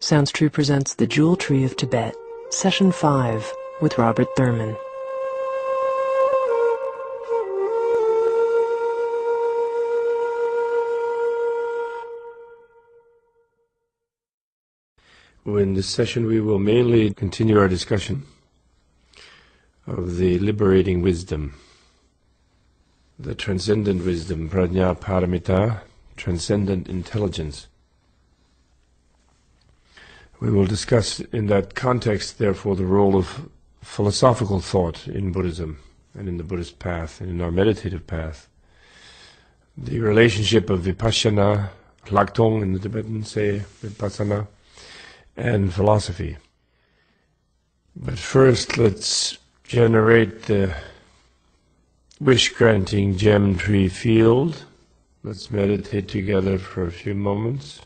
Sounds True presents The Jewel Tree of Tibet, Session 5, with Robert Thurman. In this session we will mainly continue our discussion of the liberating wisdom, the transcendent wisdom, prajna paramita, transcendent intelligence. We will discuss in that context, therefore, the role of philosophical thought in Buddhism and in the Buddhist path and in our meditative path. The relationship of vipassana, Laktong in the Tibetan say vipassana, and philosophy. But first let's generate the wish-granting gem tree field. Let's meditate together for a few moments.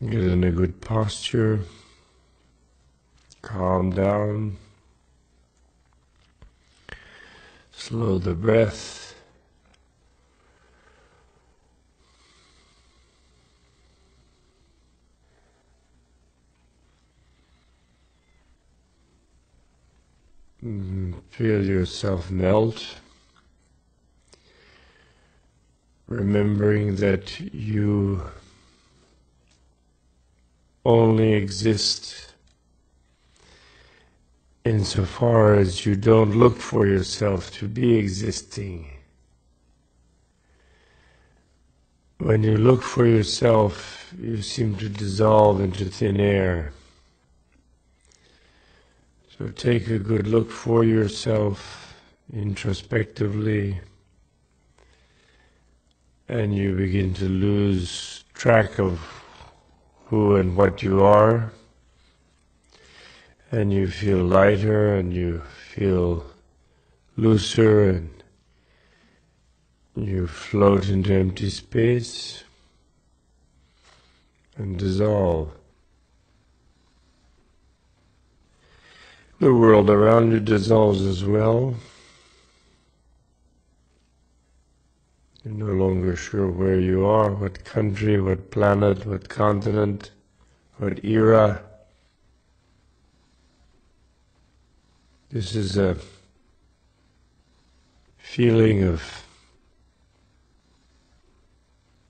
Get in a good posture, calm down, slow the breath, feel yourself melt, remembering that you only exist insofar as you don't look for yourself to be existing. When you look for yourself, you seem to dissolve into thin air. So take a good look for yourself introspectively, and you begin to lose track of who and what you are, and you feel lighter and you feel looser, and you float into empty space and dissolve. The world around you dissolves as well. You're no longer sure where you are, what country, what planet, what continent, what era. This is a feeling of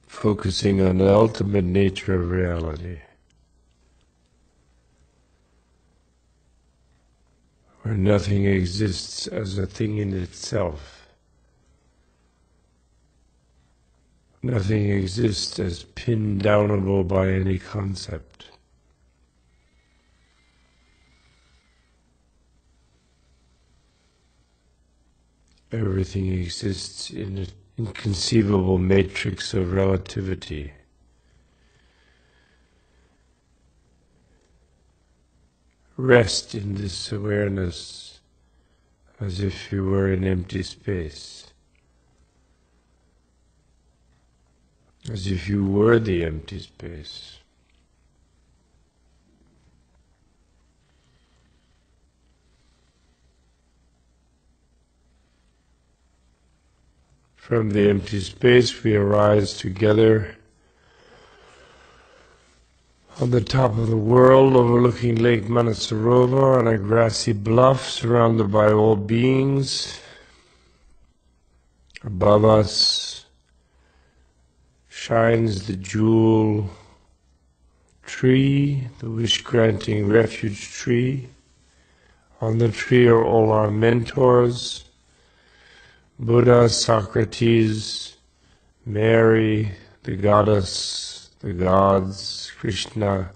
focusing on the ultimate nature of reality, where nothing exists as a thing in itself. Nothing exists as pinned downable by any concept. Everything exists in an inconceivable matrix of relativity. Rest in this awareness as if you were in empty space. As if you were the empty space. From the empty space we arise together on the top of the world, overlooking Lake Manasarovar on a grassy bluff surrounded by all beings. Above us shines the jewel tree, the wish-granting refuge tree. On the tree are all our mentors, Buddha, Socrates, Mary, the goddess, the gods, Krishna,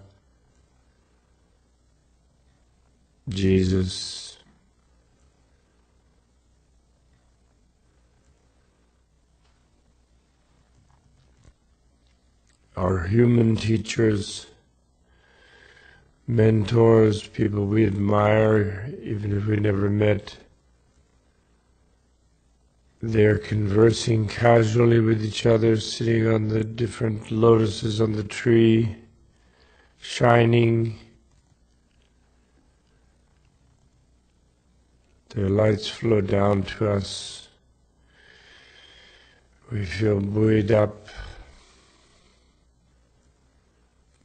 Jesus. Our human teachers, mentors, people we admire, even if we never met. They're conversing casually with each other, sitting on the different lotuses on the tree, shining. Their lights flow down to us. We feel buoyed up,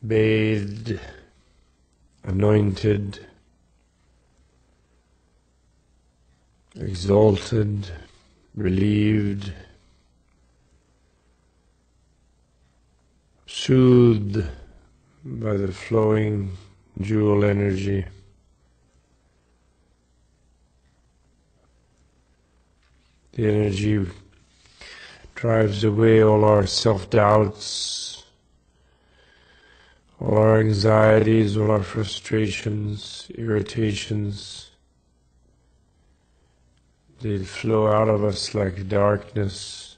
bathed, anointed, exalted, relieved, soothed by the flowing jewel energy. The energy drives away all our self-doubts, all our anxieties, all our frustrations, irritations. They flow out of us like darkness.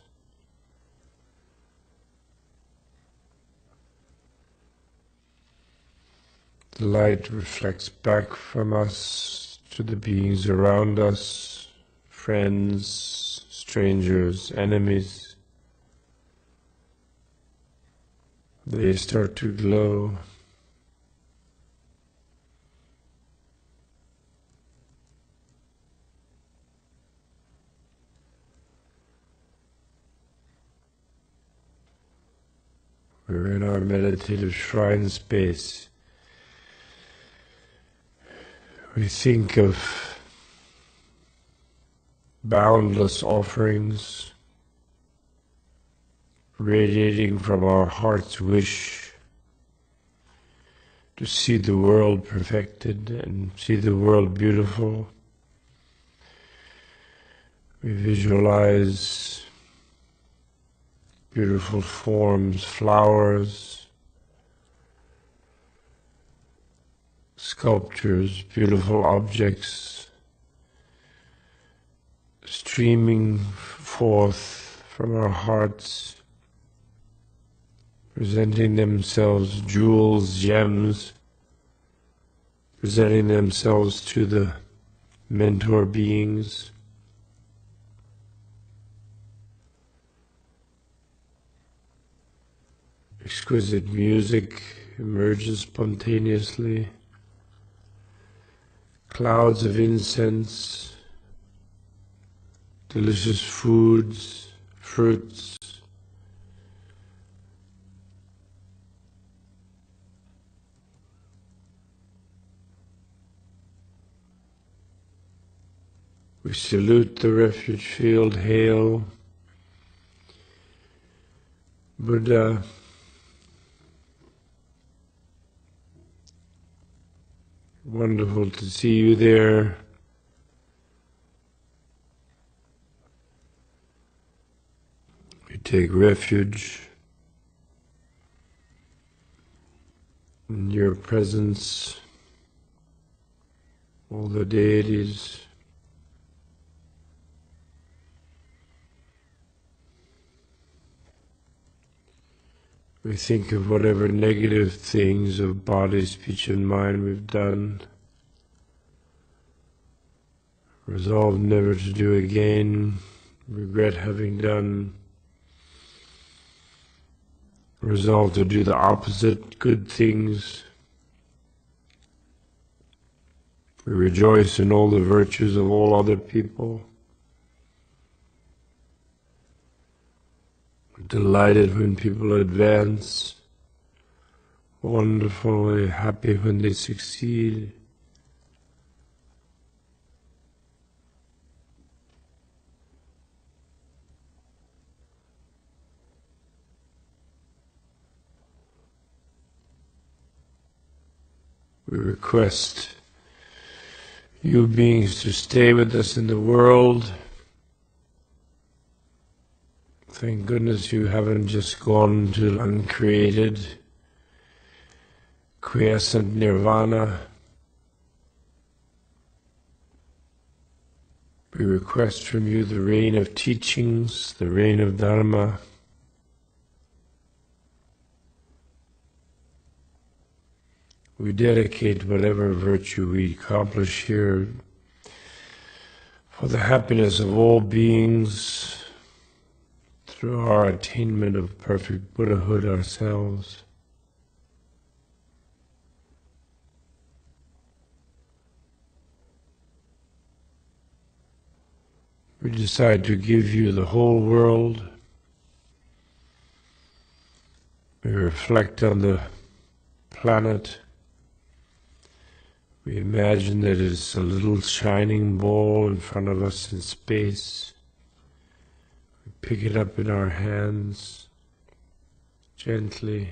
The light reflects back from us to the beings around us, friends, strangers, enemies. They start to glow. We're in our meditative shrine space. We think of boundless offerings radiating from our heart's wish to see the world perfected and see the world beautiful. We visualize beautiful forms, flowers, sculptures, beautiful objects streaming forth from our hearts, presenting themselves, jewels, gems, presenting themselves to the mentor beings. Exquisite music emerges spontaneously. Clouds of incense, delicious foods, fruits. We salute the refuge field. Hail, Buddha. Wonderful to see you there. We take refuge in your presence, all the deities. We think of whatever negative things of body, speech and mind we've done. Resolve never to do again. Regret having done. Resolve to do the opposite, good things. We rejoice in all the virtues of all other people. Delighted when people advance, wonderfully happy when they succeed. We request you beings to stay with us in the world. Thank goodness you haven't just gone to uncreated, quiescent nirvana. We request from you the rain of teachings, the rain of Dharma. We dedicate whatever virtue we accomplish here for the happiness of all beings, through our attainment of perfect Buddhahood ourselves. We decide to give you the whole world, We reflect on the planet. We imagine that it's a little shining ball in front of us in space. We pick it up in our hands gently.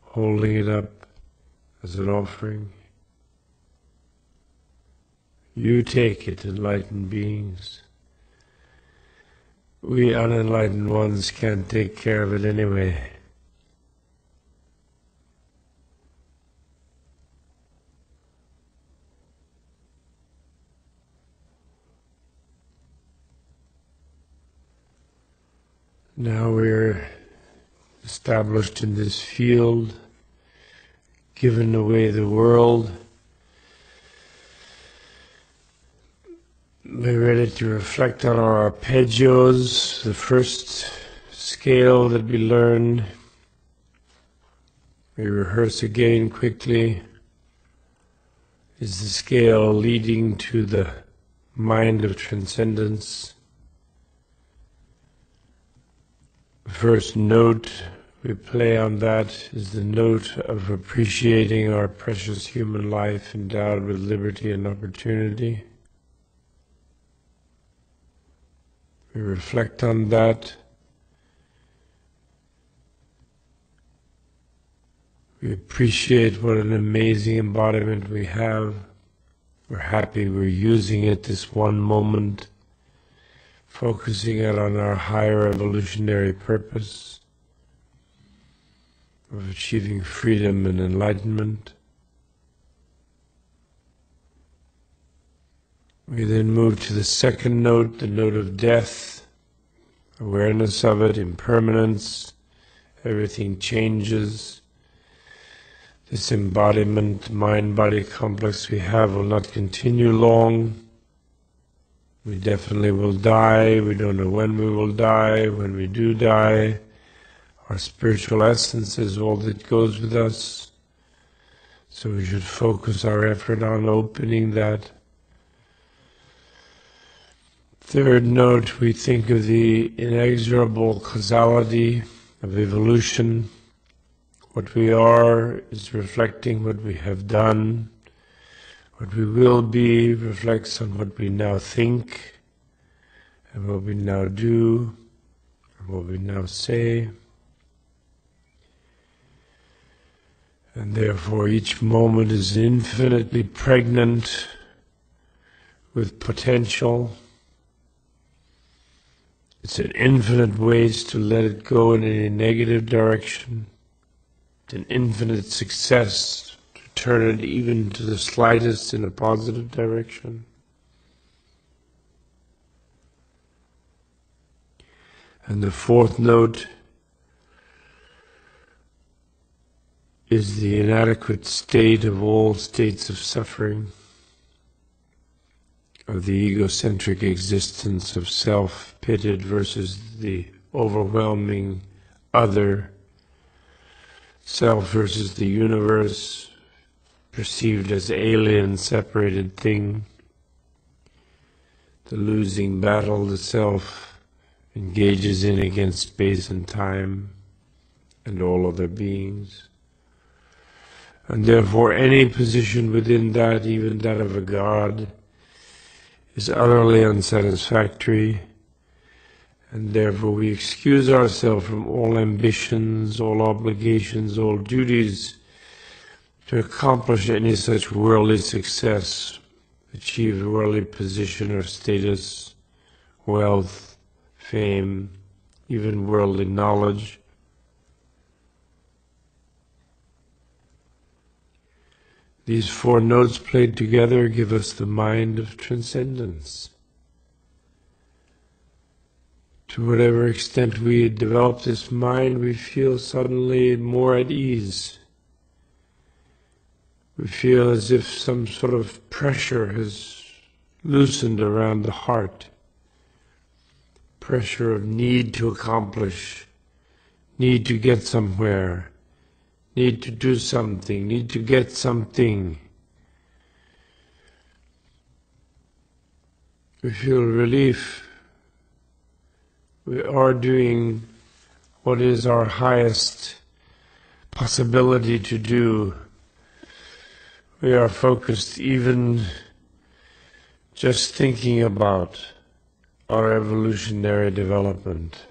Holding it up as an offering. You take it, enlightened beings. We unenlightened ones can't take care of it anyway. Now we're established in this field, given away the world. We're ready to reflect on our arpeggios, the first scale that we learned. We rehearse again quickly. Is the scale leading to the mind of transcendence? The first note we play on that is the note of appreciating our precious human life endowed with liberty and opportunity. We reflect on that. We appreciate what an amazing embodiment we have. We're happy we're using it this one moment, focusing it on our higher evolutionary purpose of achieving freedom and enlightenment. We then move to the second note, the note of death, awareness of it, impermanence, everything changes. This embodiment, mind-body complex we have will not continue long. We definitely will die. We don't know when we will die. When we do die, our spiritual essence is all that goes with us. So we should focus our effort on opening that. Third note, we think of the inexorable causality of evolution. What we are is reflecting what we have done. What we will be reflects on what we now think, and what we now do, and what we now say. And therefore each moment is infinitely pregnant with potential. It's an infinite waste to let it go in any negative direction. It's an infinite success to turn it even to the slightest in a positive direction. And the fourth note is the inadequate state of all states of suffering, of the egocentric existence of self pitted versus the overwhelming other, self versus the universe, perceived as alien, separated thing, the losing battle the self engages in against space and time and all other beings. And therefore any position within that, even that of a god, is utterly unsatisfactory, and therefore we excuse ourselves from all ambitions, all obligations, all duties to accomplish any such worldly success, achieve worldly position or status, wealth, fame, even worldly knowledge. These four notes played together give us the mind of transcendence. To whatever extent we develop this mind, we feel suddenly more at ease. We feel as if some sort of pressure has loosened around the heart. Pressure of need to accomplish, need to get somewhere, need to do something, need to get something. We feel relief We are doing what is our highest possibility to do. We are focused even just thinking about our evolutionary development,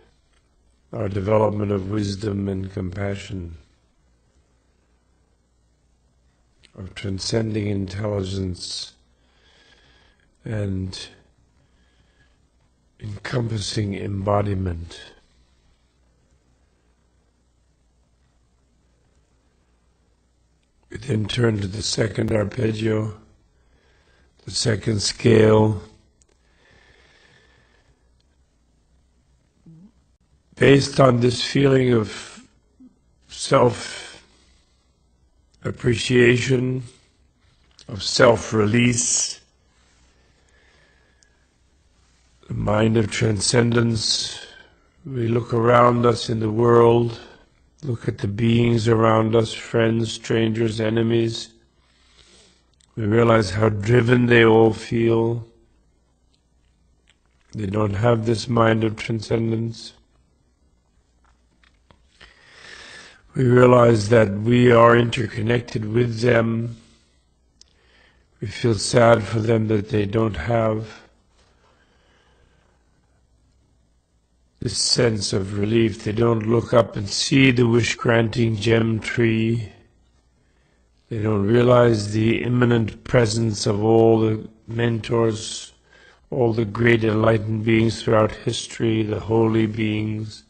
our development of wisdom and compassion, of transcending intelligence and encompassing embodiment. We then turn to the second arpeggio, the second scale, based on this feeling of self-appreciation, of self-release, the mind of transcendence. We look around us in the world, look at the beings around us, friends, strangers, enemies. We realize how driven they all feel. They don't have this mind of transcendence. We realize that we are interconnected with them. We feel sad for them that they don't have this sense of relief. They don't look up and see the wish-granting gem tree. They don't realize the imminent presence of all the mentors, all the great enlightened beings throughout history, the holy beings,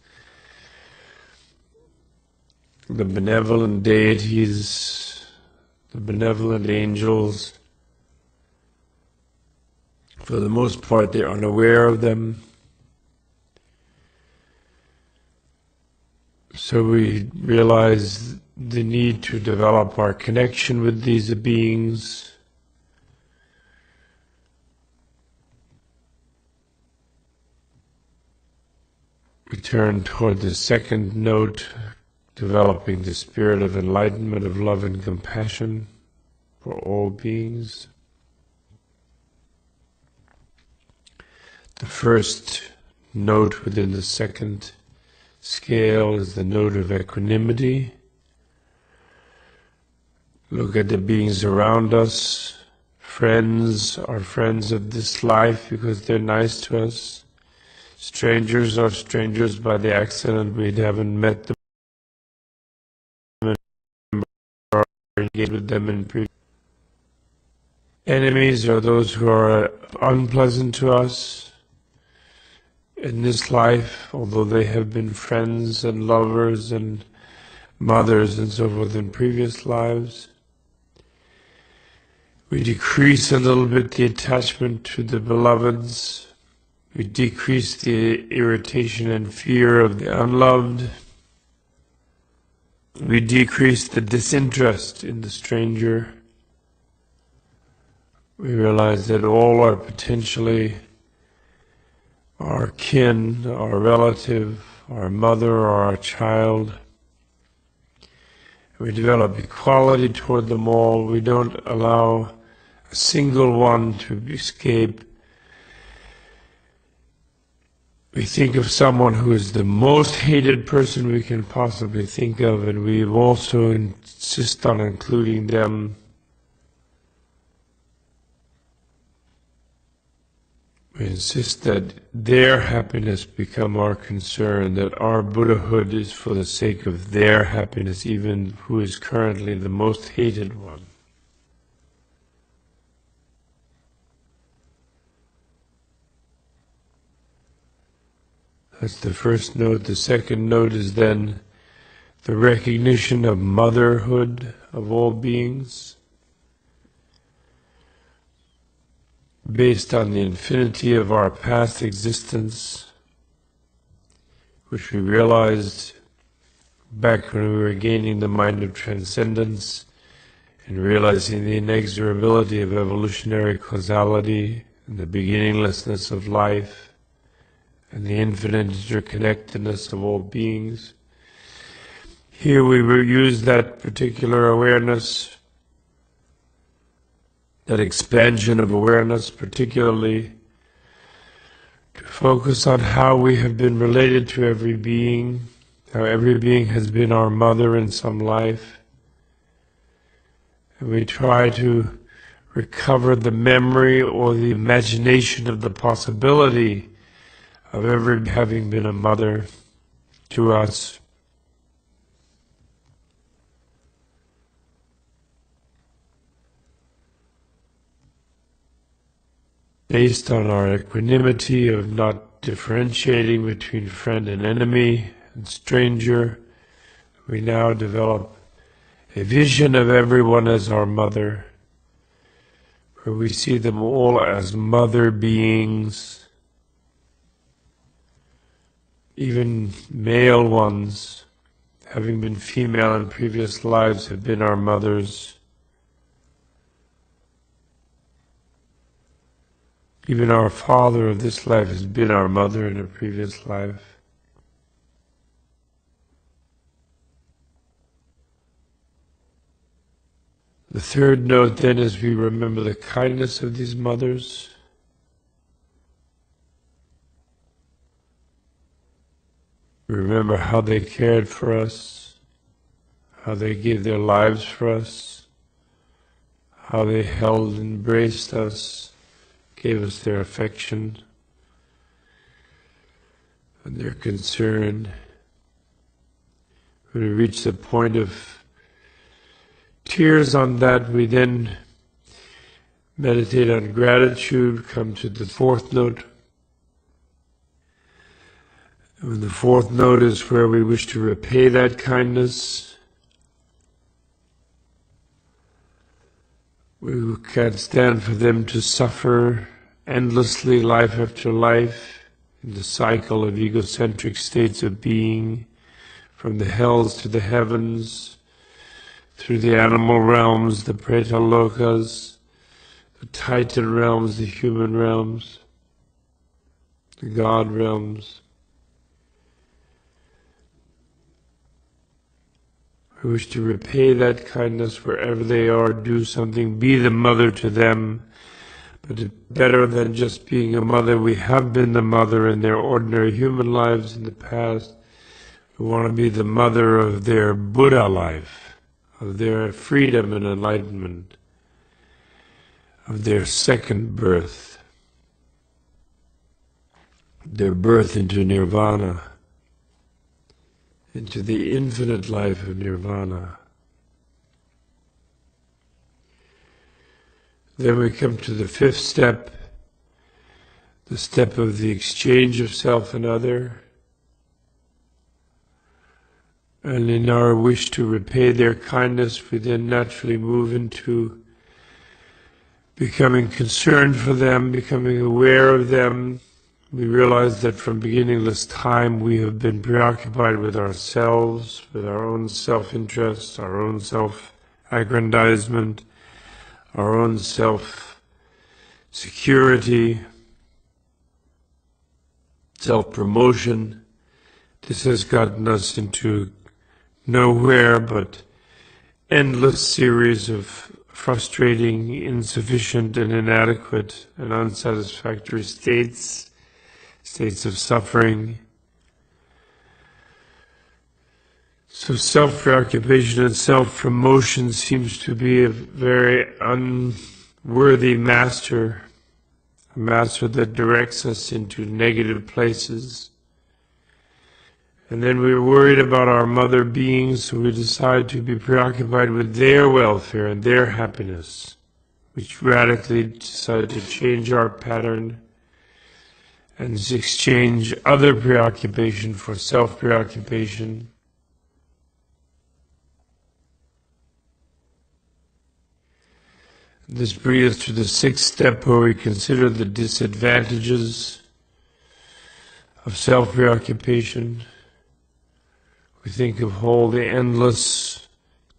the benevolent deities, the benevolent angels. For the most part, they're unaware of them. So we realize the need to develop our connection with these beings. We turn toward the second note, developing the spirit of enlightenment, of love and compassion for all beings. The first note within the second scale is the note of equanimity. Look at the beings around us. Friends are friends of this life because they're nice to us. Strangers are strangers by the accident. We haven't met them or engaged with them in previous. Enemies are those who are unpleasant to us in this life, although they have been friends and lovers and mothers and so forth in previous lives. We decrease a little bit the attachment to the beloveds. We decrease the irritation and fear of the unloved. We decrease the disinterest in the stranger. We realize that all are potentially our kin, our relative, our mother, or our child. We develop equality toward them all. We don't allow a single one to escape. We think of someone who is the most hated person we can possibly think of, and we also insist on including them. We insist that their happiness become our concern, that our Buddhahood is for the sake of their happiness, even who is currently the most hated one. That's the first note. The second note is then the recognition of motherhood of all beings, based on the infinity of our past existence, which we realized back when we were gaining the mind of transcendence and realizing the inexorability of evolutionary causality and the beginninglessness of life and the infinite interconnectedness of all beings. Here we use that particular awareness, that expansion of awareness, particularly to focus on how we have been related to every being, how every being has been our mother in some life. And we try to recover the memory or the imagination of the possibility of ever having been a mother to us. Based on our equanimity of not differentiating between friend and enemy and stranger, we now develop a vision of everyone as our mother, where we see them all as mother beings, even male ones, having been female in previous lives, have been our mothers. Even our father of this life has been our mother in a previous life. The third note then is we remember the kindness of these mothers. We remember how they cared for us, how they gave their lives for us, how they held and embraced us, gave us their affection and their concern. When we reach the point of tears on that, we then meditate on gratitude, come to the fourth note. And the fourth note is where we wish to repay that kindness. We can't stand for them to suffer endlessly, life after life, in the cycle of egocentric states of being, from the hells to the heavens, through the animal realms, the Preta-lokas, the Titan realms, the human realms, the God realms. We wish to repay that kindness wherever they are, do something, be the mother to them. But it's better than just being a mother. We have been the mother in their ordinary human lives in the past. We want to be the mother of their Buddha life, of their freedom and enlightenment, of their second birth, their birth into nirvana, into the infinite life of nirvana. Then we come to the fifth step, the step of the exchange of self and other. And in our wish to repay their kindness, we then naturally move into becoming concerned for them, becoming aware of them. We realize that from beginningless time we have been preoccupied with ourselves, with our own self-interest, our own self-aggrandizement, our own self-security, self-promotion. This has gotten us into nowhere but endless series of frustrating, insufficient and inadequate and unsatisfactory states of suffering. So self-preoccupation and self-promotion seems to be a very unworthy master, a master that directs us into negative places. And then we're worried about our mother beings, so we decide to be preoccupied with their welfare and their happiness, which radically decide to change our pattern and exchange other preoccupation for self-preoccupation. This brings us to the sixth step, where we consider the disadvantages of self-preoccupation. We think of all the endless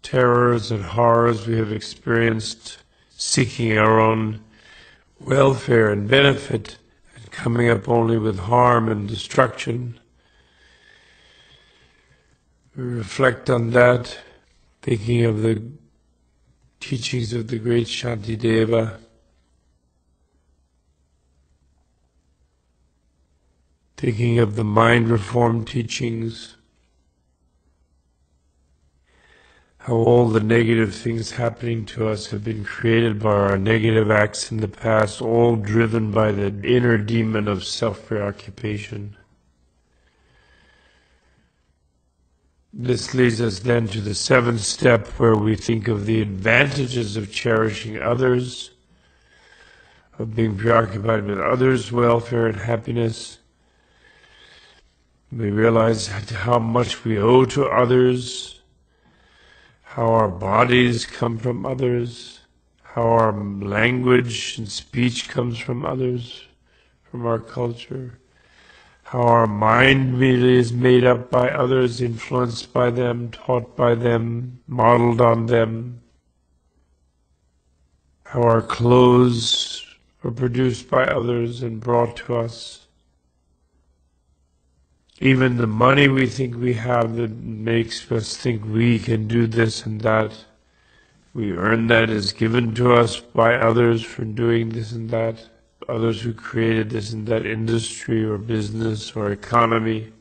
terrors and horrors we have experienced seeking our own welfare and benefit, and coming up only with harm and destruction. We reflect on that, thinking of the teachings of the great Shantideva. thinking of the mind reform teachings, how all the negative things happening to us have been created by our negative acts in the past, all driven by the inner demon of self-preoccupation. This leads us then to the seventh step, where we think of the advantages of cherishing others, of being preoccupied with others' welfare and happiness. We realize how much we owe to others, how our bodies come from others, how our language and speech comes from others, from our culture, how our mind really is made up by others, influenced by them, taught by them, modeled on them, how our clothes are produced by others and brought to us. Even the money we think we have that makes us think we can do this and that, we earn that, is given to us by others for doing this and that, others who created this and that industry or business or economy,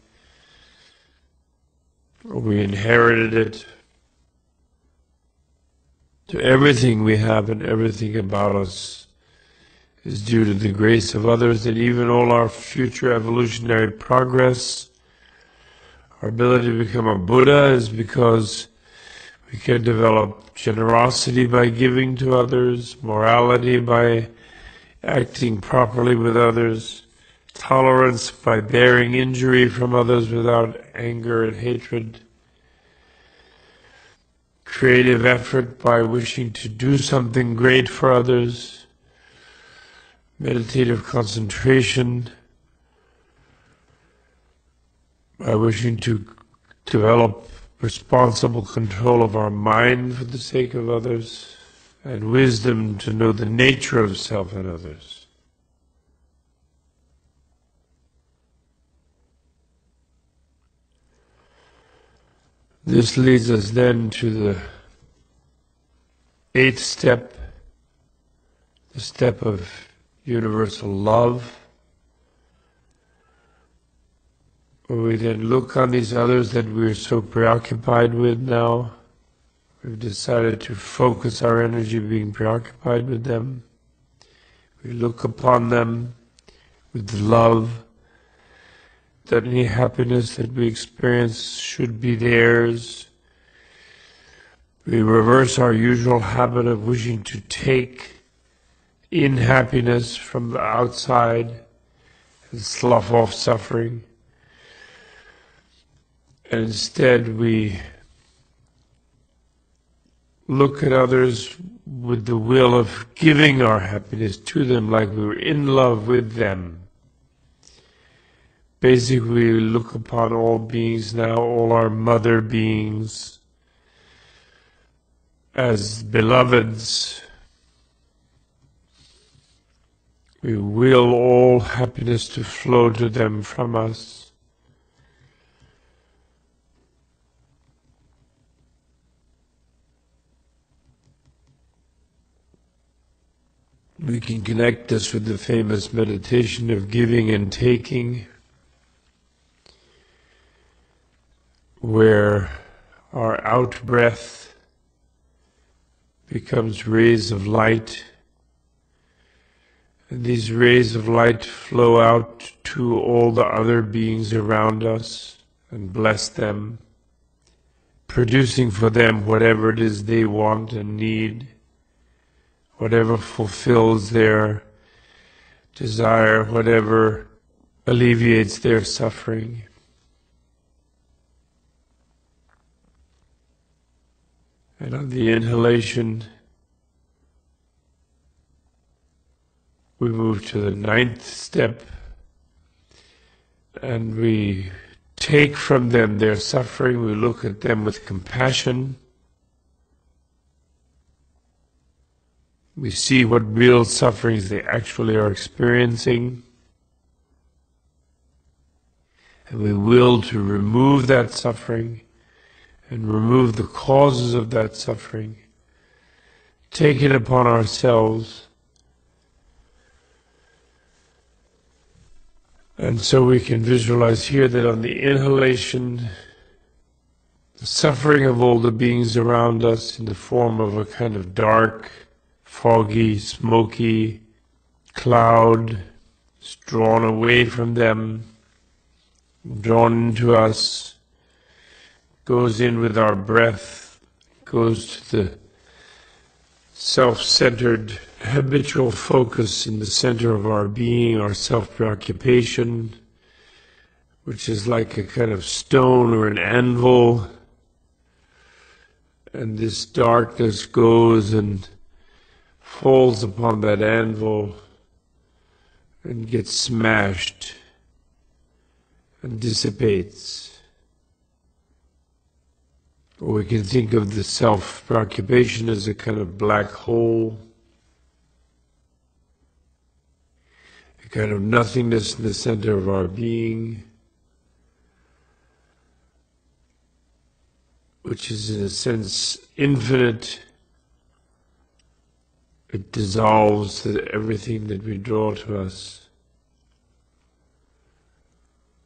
or we inherited it. So everything we have and everything about us is due to the grace of others, and even all our future evolutionary progress, our ability to become a Buddha, is because we can develop generosity by giving to others, morality by acting properly with others, tolerance by bearing injury from others without anger and hatred, creative effort by wishing to do something great for others, meditative concentration by wishing to develop responsible control of our mind for the sake of others, and wisdom to know the nature of self and others. This leads us then to the eighth step, the step of universal love, where we then look on these others that we're so preoccupied with now. We've decided to focus our energy being preoccupied with them. We look upon them with love, that any happiness that we experience should be theirs. We reverse our usual habit of wishing to take in happiness from the outside and slough off suffering. And instead we look at others with the will of giving our happiness to them, like we were in love with them. Basically, we look upon all beings now, all our mother beings, as beloveds. We will all happiness to flow to them from us. We can connect this with the famous meditation of giving and taking, where our out-breath becomes rays of light, and these rays of light flow out to all the other beings around us and bless them, producing for them whatever it is they want and need, whatever fulfills their desire, whatever alleviates their suffering. And on the inhalation, we move to the ninth step, and we take from them their suffering. We look at them with compassion. We see what real sufferings they actually are experiencing, and we will to remove that suffering and remove the causes of that suffering, take it upon ourselves, And so we can visualize here that on the inhalation, the suffering of all the beings around us in the form of a kind of dark, foggy, smoky cloud is drawn away from them, drawn into us, goes in with our breath, goes to the self-centered habitual focus in the center of our being, our self-preoccupation, which is like a kind of stone or an anvil. And this darkness goes and falls upon that anvil and gets smashed and dissipates. Or we can think of the self-preoccupation as a kind of black hole, a kind of nothingness in the center of our being, which is in a sense infinite. It dissolves everything that we draw to us.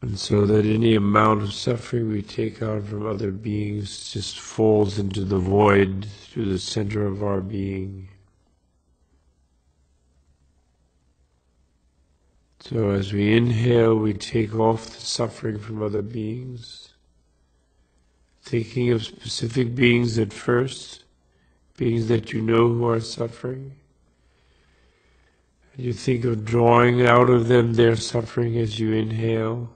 And so that any amount of suffering we take on from other beings just falls into the void through the center of our being. So as we inhale, we take off the suffering from other beings, thinking of specific beings at first, beings that you know who are suffering. And you think of drawing out of them their suffering as you inhale.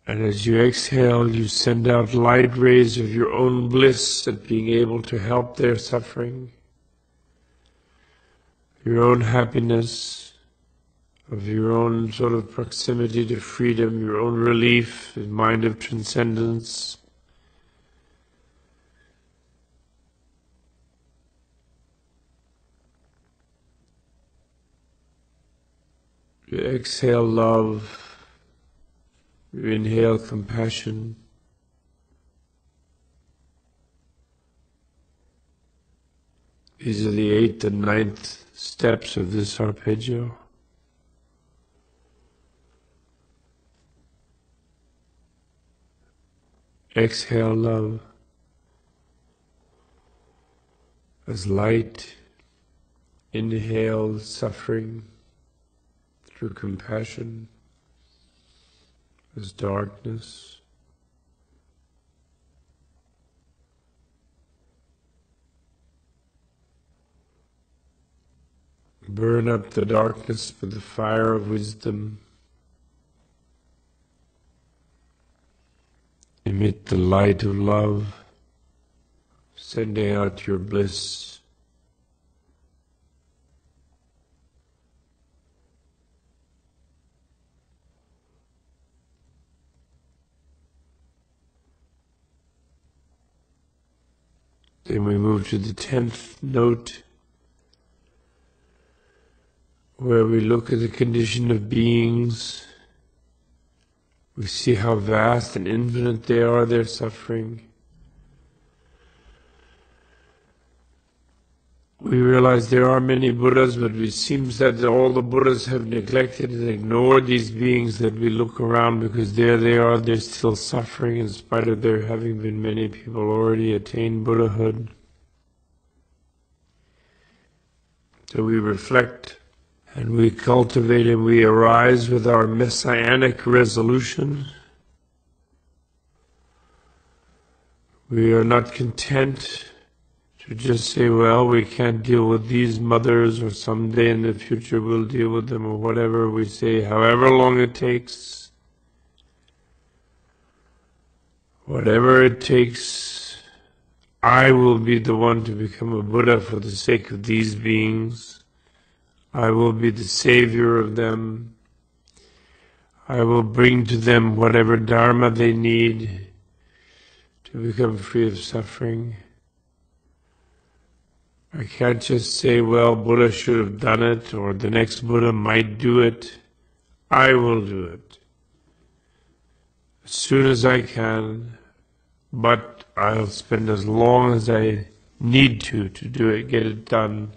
And as you exhale, you send out light rays of your own bliss at being able to help their suffering, your own happiness, of your own sort of proximity to freedom, your own relief, a mind of transcendence. You exhale love. You inhale compassion. These are the 8th and 9th steps of this arpeggio. Exhale love as light. Inhale suffering through compassion as darkness. Burn up the darkness with the fire of wisdom. Emit the light of love, sending out your bliss. Then we move to the 10th note, where we look at the condition of beings. We see how vast and infinite they are, their suffering. We realize there are many Buddhas, but it seems that all the Buddhas have neglected and ignored these beings that we look around, because there they are, they're still suffering in spite of there having been many people already attained Buddhahood. So we reflect and we cultivate and we arise with our messianic resolution. We are not content to just say, well, we can't deal with these mothers, or someday in the future we'll deal with them, or whatever. We say, however long it takes, whatever it takes, I will be the one to become a Buddha for the sake of these beings. I will be the savior of them. I will bring to them whatever dharma they need to become free of suffering. I can't just say, well, Buddha should have done it, or the next Buddha might do it. I will do it as soon as I can, but I'll spend as long as I need to do it, get it done.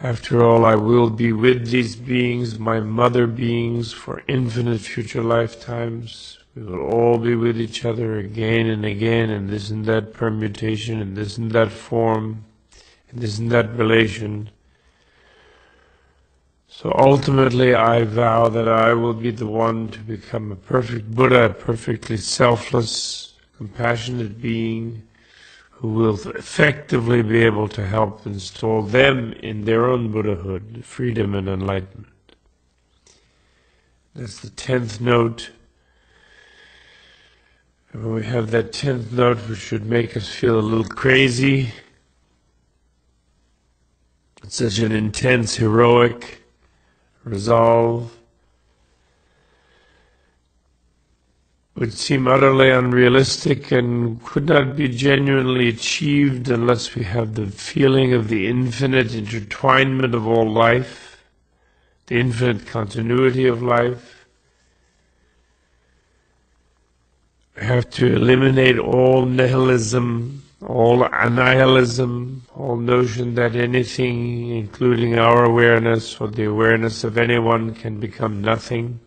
After all, I will be with these beings, my mother beings, for infinite future lifetimes. We will all be with each other again and again, in this and that permutation, in this and that form, in this and that relation. So ultimately, I vow that I will be the one to become a perfect Buddha, a perfectly selfless, compassionate being, who will effectively be able to help install them in their own Buddhahood, freedom and enlightenment. That's the 10th note. And when we have that 10th note, which should make us feel a little crazy, it's such an intense, heroic resolve, would seem utterly unrealistic and could not be genuinely achieved unless we have the feeling of the infinite intertwinement of all life, the infinite continuity of life. We have to eliminate all nihilism, all annihilism, all notion that anything, including our awareness or the awareness of anyone, can become nothing.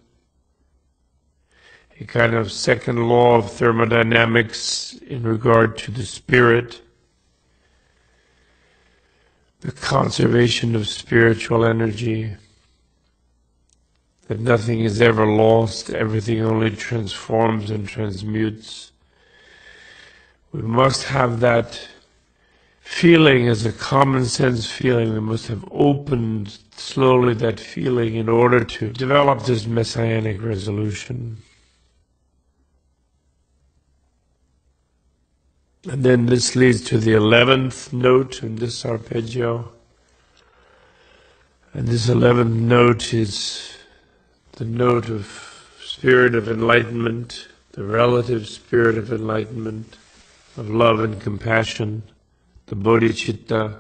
A kind of second law of thermodynamics in regard to the spirit, the conservation of spiritual energy, that nothing is ever lost, everything only transforms and transmutes. We must have that feeling as a common sense feeling. We must have opened slowly that feeling in order to develop this messianic resolution. And then this leads to the 11th note in this arpeggio. And this 11th note is the note of spirit of enlightenment, the relative spirit of enlightenment, of love and compassion, the bodhicitta,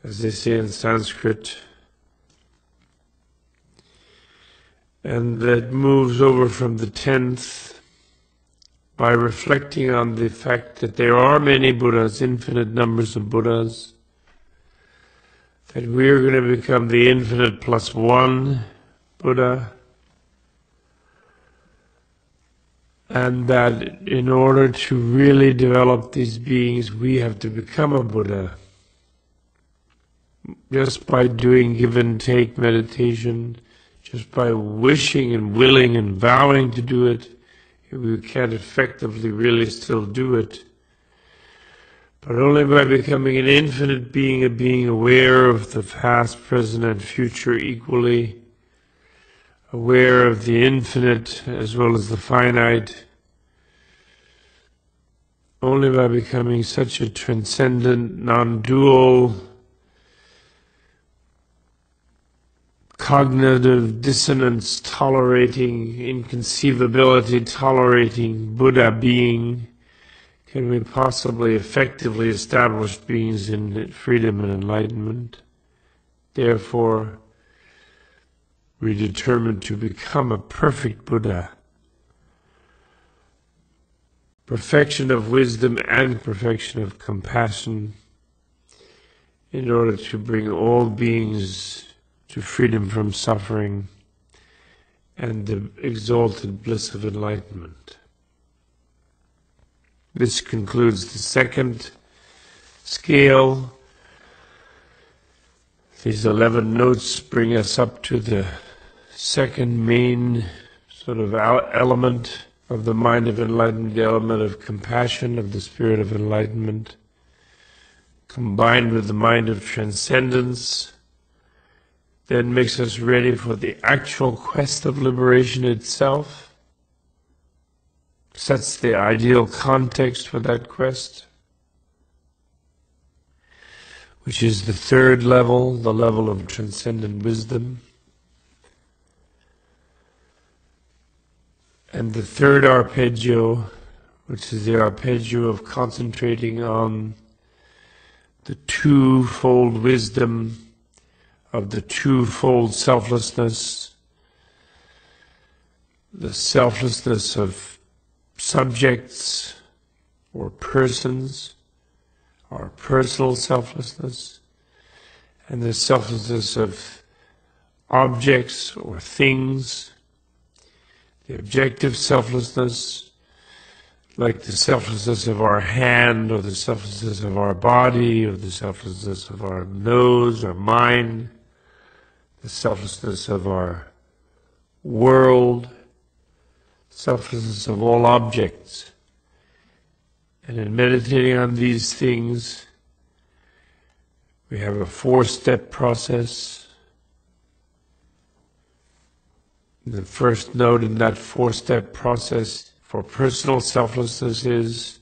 as they say in Sanskrit. And that moves over from the 10th by reflecting on the fact that there are many Buddhas, infinite numbers of Buddhas, that we are going to become the infinite plus one Buddha, and that in order to really develop these beings, we have to become a Buddha. Just by doing give and take meditation, just by wishing and willing and vowing to do it, we can't effectively really still do it. But only by becoming an infinite being, a being aware of the past, present, and future equally, aware of the infinite as well as the finite, only by becoming such a transcendent, non-dual, cognitive dissonance tolerating, inconceivability tolerating Buddha being, can we possibly effectively establish beings in freedom and enlightenment. Therefore, we determine to become a perfect Buddha. Perfection of wisdom and perfection of compassion, in order to bring all beings to freedom from suffering and the exalted bliss of enlightenment. This concludes the second scale. These 11 notes bring us up to the second main sort of element of the mind of enlightenment, the element of compassion, of the spirit of enlightenment, combined with the mind of transcendence, then makes us ready for the actual quest of liberation itself, sets the ideal context for that quest, which is the third level, the level of transcendent wisdom. And the third arpeggio, which is the arpeggio of concentrating on the twofold wisdom of the twofold selflessness, the selflessness of subjects or persons, our personal selflessness, and the selflessness of objects or things, the objective selflessness, like the selflessness of our hand, or the selflessness of our body, or the selflessness of our nose or mind, the selflessness of our world, selflessness of all objects. And in meditating on these things, we have a 4-step process. The first note in that 4-step process for personal selflessness is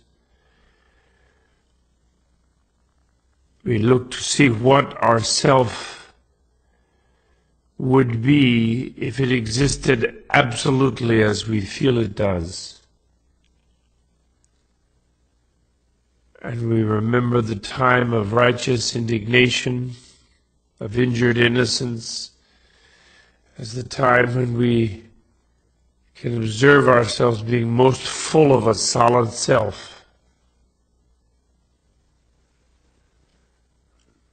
we look to see what our self would be if it existed absolutely as we feel it does. And we remember the time of righteous indignation, of injured innocence, as the time when we can observe ourselves being most full of a solid self.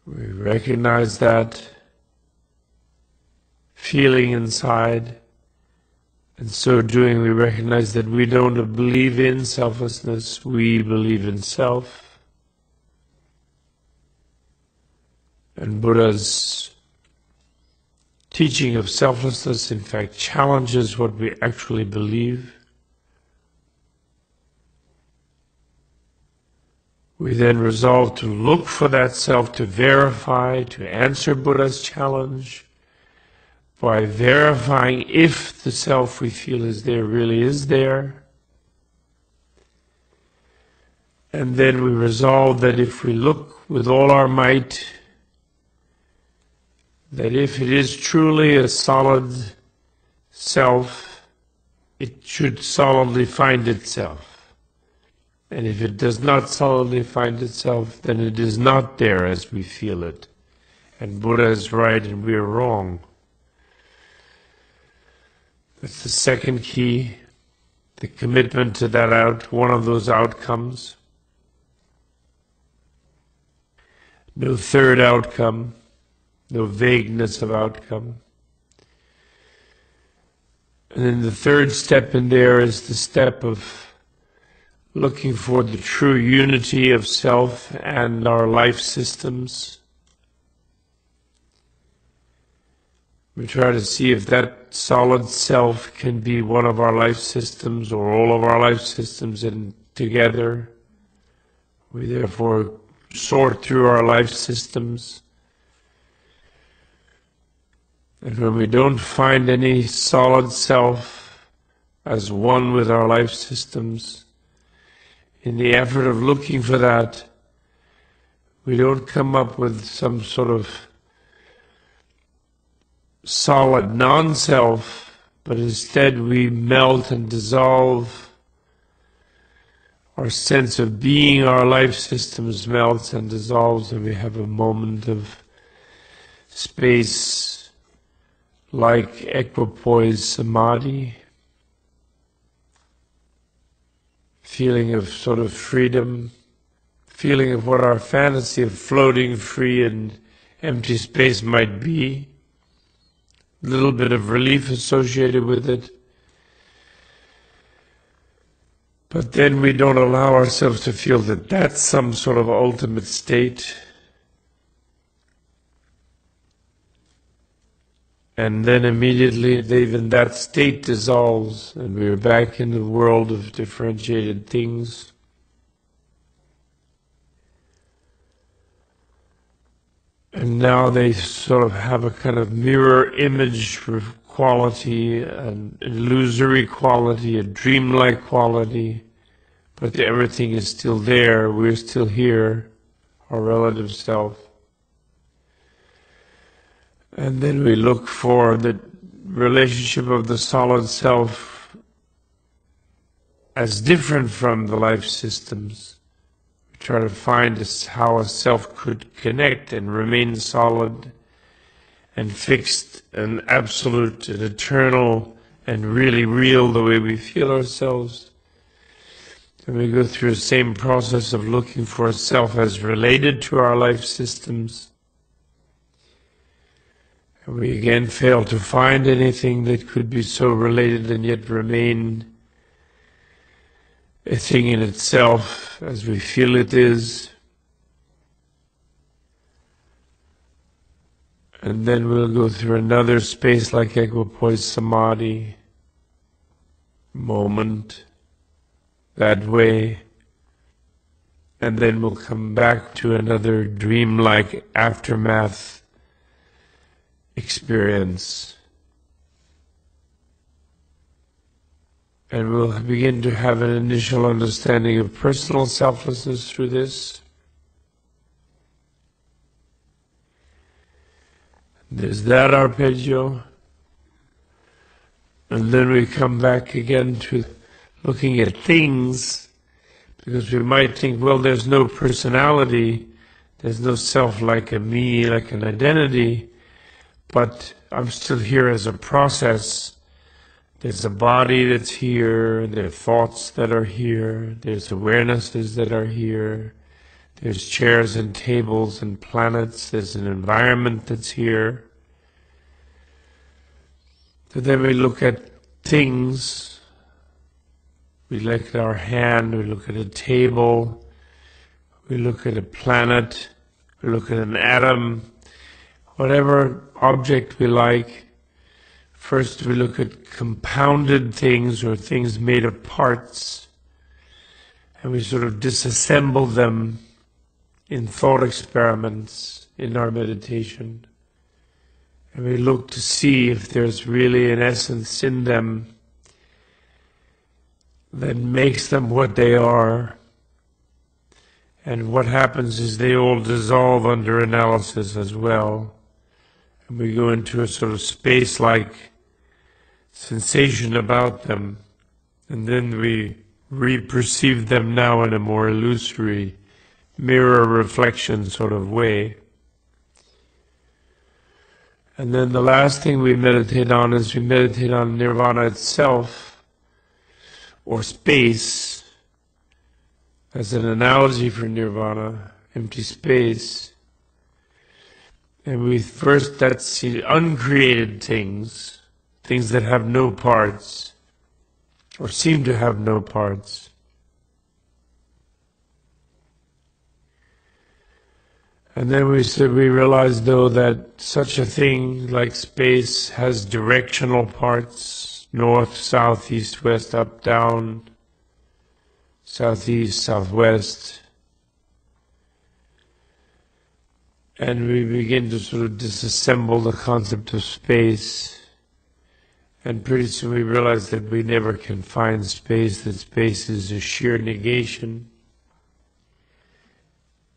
We recognize that feeling inside, and so doing we recognize that we don't believe in selflessness, we believe in self. And Buddha's teaching of selflessness, in fact, challenges what we actually believe. We then resolve to look for that self, to verify, to answer Buddha's challenge by verifying if the self we feel is there really is there. And then we resolve that if we look with all our might, that if it is truly a solid self, it should solidly find itself. And if it does not solidly find itself, then it is not there as we feel it. And Buddha is right and we are wrong. That's the second key, the commitment to that one of those outcomes. No third outcome. No vagueness of outcome. And then the third step in there is the step of looking for the true unity of self and our life systems. We try to see if that solid self can be one of our life systems or all of our life systems together. We therefore sort through our life systems. And when we don't find any solid self as one with our life systems, in the effort of looking for that, we don't come up with some sort of solid non-self, but instead we melt and dissolve. Our sense of being our life systems melts and dissolves, and we have a moment of space like equipoise samadhi, feeling of sort of freedom, feeling of what our fantasy of floating free in empty space might be, a little bit of relief associated with it. But then we don't allow ourselves to feel that that's some sort of ultimate state. And then immediately even that state dissolves and we're back in the world of differentiated things. And now they sort of have a kind of mirror image quality, an illusory quality, a dreamlike quality, but everything is still there, we're still here, our relative self. And then we look for the relationship of the solid self as different from the life systems. We try to find how a self could connect and remain solid and fixed and absolute and eternal and really real the way we feel ourselves. And we go through the same process of looking for a self as related to our life systems. We again fail to find anything that could be so related and yet remain a thing in itself as we feel it is. And then we'll go through another space like equipoise samadhi, moment, that way. And then we'll come back to another dreamlike aftermath experience. And we'll begin to have an initial understanding of personal selflessness through this. There's that arpeggio. And then we come back again to looking at things, because we might think, well, there's no personality, there's no self like a me, like an identity, but I'm still here as a process. There's a body that's here, there are thoughts that are here, there's awarenesses that are here, there's chairs and tables and planets, there's an environment that's here. So then we look at things, we look at our hand, we look at a table, we look at a planet, we look at an atom, whatever object we like. First we look at compounded things or things made of parts, and we sort of disassemble them in thought experiments in our meditation. And we look to see if there's really an essence in them that makes them what they are. And what happens is they all dissolve under analysis as well. And we go into a sort of space-like sensation about them. And then we re-perceive them now in a more illusory, mirror reflection sort of way. And then the last thing we meditate on is we meditate on nirvana itself, or space, as an analogy for nirvana, empty space. And we first, that's the uncreated things, things that have no parts, or seem to have no parts. And then we realize, though, that such a thing like space has directional parts, north, south, east, west, up, down, southeast, southwest. And we begin to sort of disassemble the concept of space. And pretty soon we realize that we never can find space, that space is a sheer negation.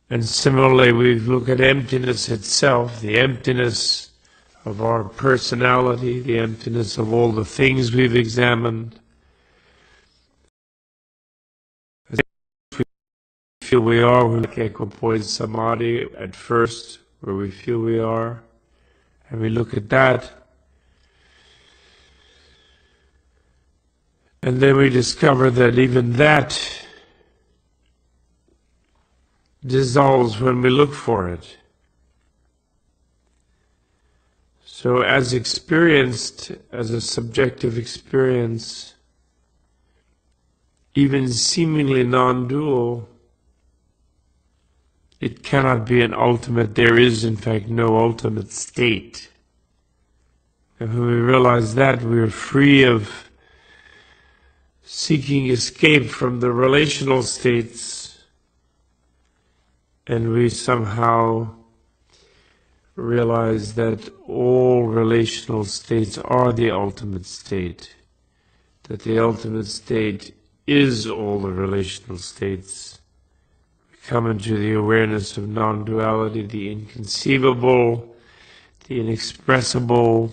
And similarly, we look at emptiness itself, the emptiness of our personality, the emptiness of all the things we've examined. As we feel we are, we look at equipoise samadhi at first, where we feel we are, and we look at that. And then we discover that even that dissolves when we look for it. So as experienced as a subjective experience, even seemingly non-dual, it cannot be an ultimate. There is in fact no ultimate state. And when we realize that, we're free of seeking escape from the relational states, and we somehow realize that all relational states are the ultimate state, that the ultimate state is all the relational states. We come into the awareness of non-duality, the inconceivable, the inexpressible,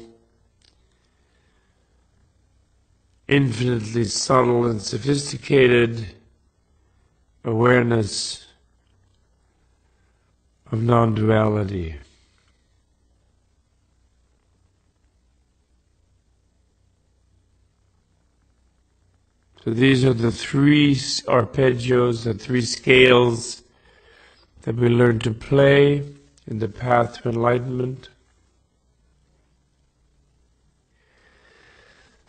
infinitely subtle and sophisticated awareness of non-duality. So these are the three arpeggios, the three scales that we learn to play in the path to enlightenment.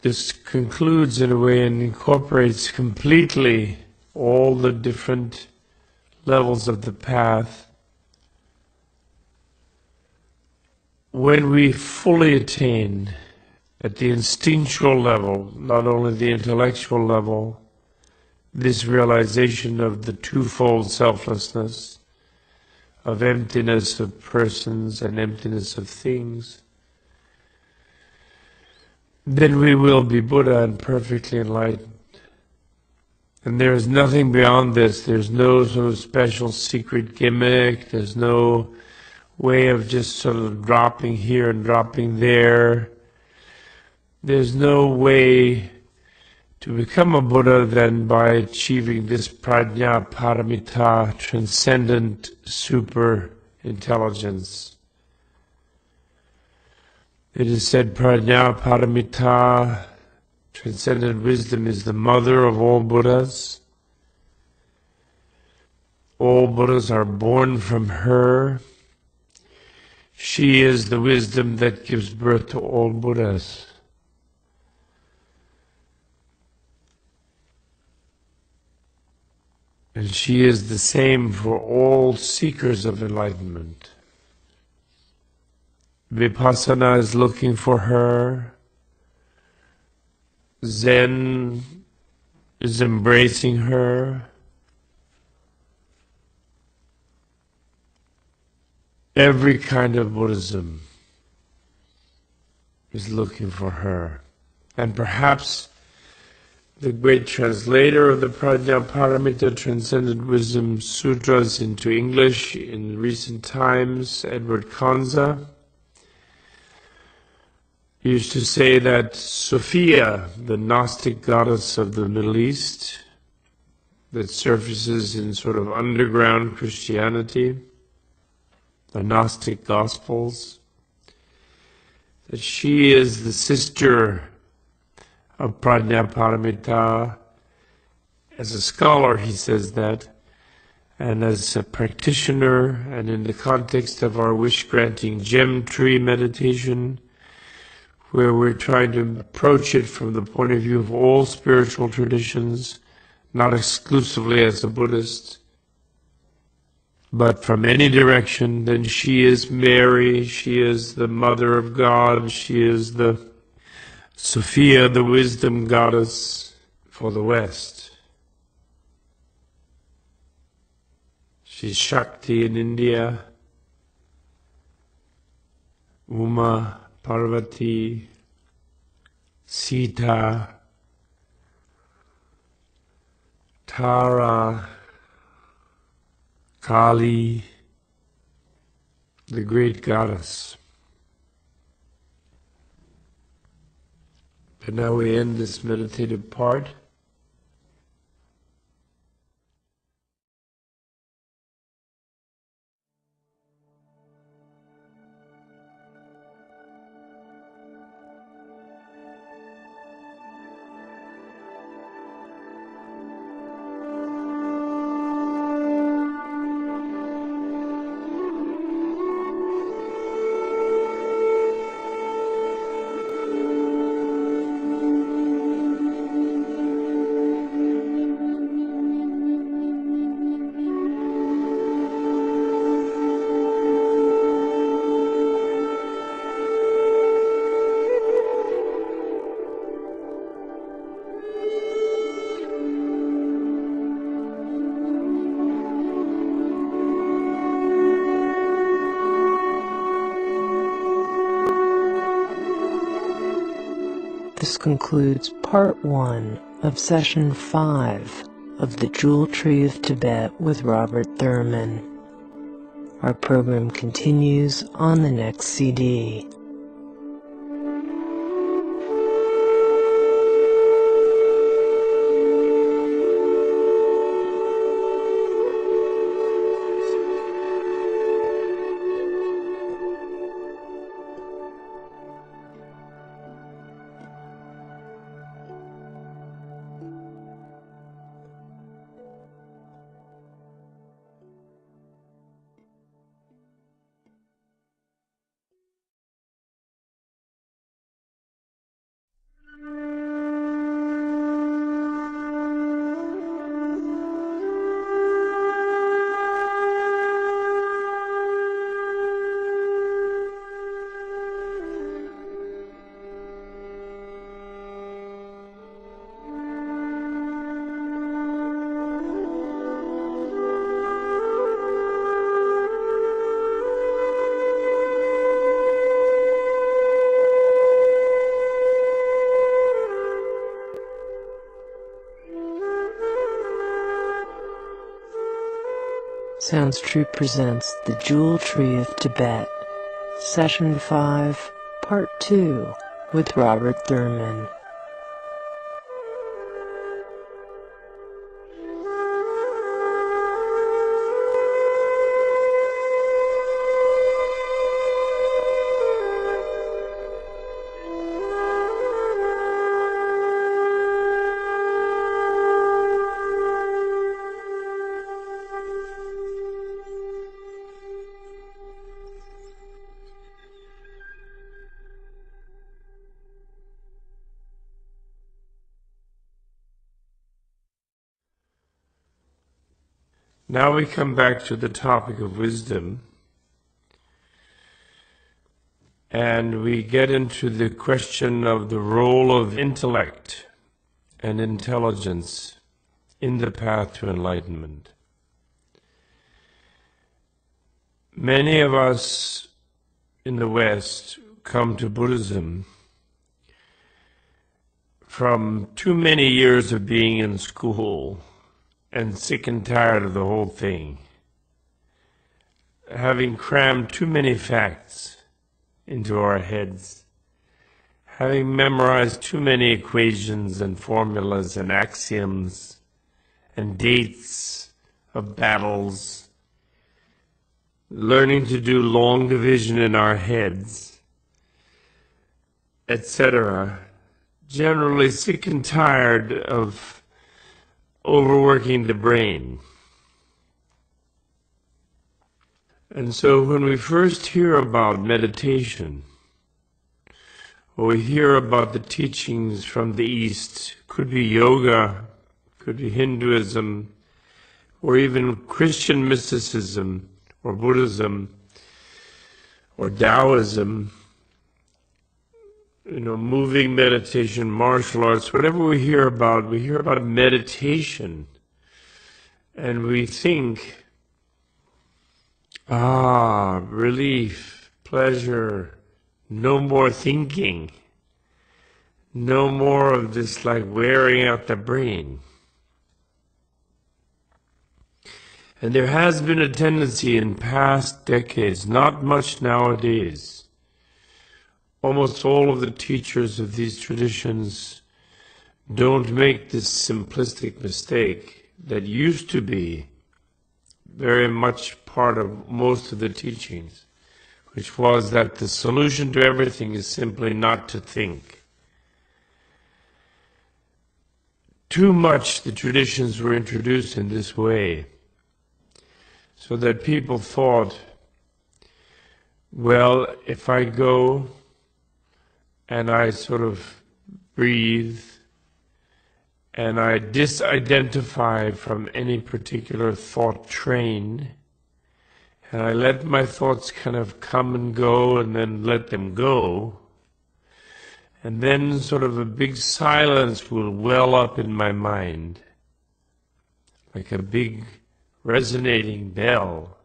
this concludes in a way and incorporates completely all the different levels of the path. When we fully attain at the instinctual level, not only the intellectual level, this realization of the twofold selflessness, of emptiness of persons and emptiness of things, then we will be Buddha and perfectly enlightened. And there is nothing beyond this. There's no sort of special secret gimmick. There's no way of just sort of dropping here and dropping there. There's no way to become a Buddha than by achieving this prajna paramita, transcendent super intelligence. It is said prajna paramita, transcendent wisdom, is the mother of all Buddhas. All Buddhas are born from her. She is the wisdom that gives birth to all Buddhas. And she is the same for all seekers of enlightenment. Vipassana is looking for her. Zen is embracing her. Every kind of Buddhism is looking for her. And perhaps the great translator of the Prajnaparamita Transcendent Wisdom Sutras into English in recent times, Edward Kanza, used to say that Sophia, the Gnostic goddess of the Middle East, that surfaces in sort of underground Christianity, the Gnostic Gospels, that she is the sister of Prajnaparamita. As a scholar, he says that, and as a practitioner, and in the context of our wish-granting gem tree meditation, where we're trying to approach it from the point of view of all spiritual traditions, not exclusively as a Buddhist, but from any direction, then she is Mary, she is the Mother of God, she is the Sophia, the wisdom goddess for the West. She's Shakti in India, Uma, Parvati, Sita, Tara, Kali, the great goddess. And now we end this meditative part. This concludes part 1 of session 5 of the Jewel Tree of Tibet with Robert Thurman. Our program continues on the next CD. Sounds True presents The Jewel Tree of Tibet, Session 5, Part 2, with Robert Thurman. Now we come back to the topic of wisdom, and we get into the question of the role of intellect and intelligence in the path to enlightenment. Many of us in the West come to Buddhism from too many years of being in school and sick and tired of the whole thing, having crammed too many facts into our heads, having memorized too many equations and formulas and axioms and dates of battles, learning to do long division in our heads, etc., generally sick and tired of overworking the brain. And so when we first hear about meditation, or we hear about the teachings from the East, could be yoga, could be Hinduism, or even Christian mysticism, or Buddhism, or Taoism, moving meditation, martial arts, whatever we hear about meditation. And we think, relief, pleasure, no more thinking, no more of this like wearing out the brain. And there has been a tendency in past decades, not much nowadays. Almost all of the teachers of these traditions don't make this simplistic mistake that used to be very much part of most of the teachings, which was that the solution to everything is simply not to think. Too much the traditions were introduced in this way, so that people thought, well, if I go and I sort of breathe, and I disidentify from any particular thought train, and I let my thoughts kind of come and go and then let them go, and then sort of a big silence will well up in my mind, like a big resonating bell.